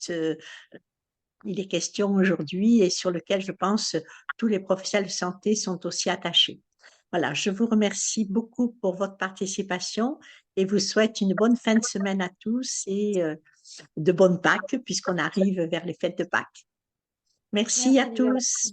il est question aujourd'hui et sur lequel je pense tous les professionnels de santé sont aussi attachés. Voilà, je vous remercie beaucoup pour votre participation et vous souhaite une bonne fin de semaine à tous et de bonnes Pâques puisqu'on arrive vers les fêtes de Pâques. Merci à tous.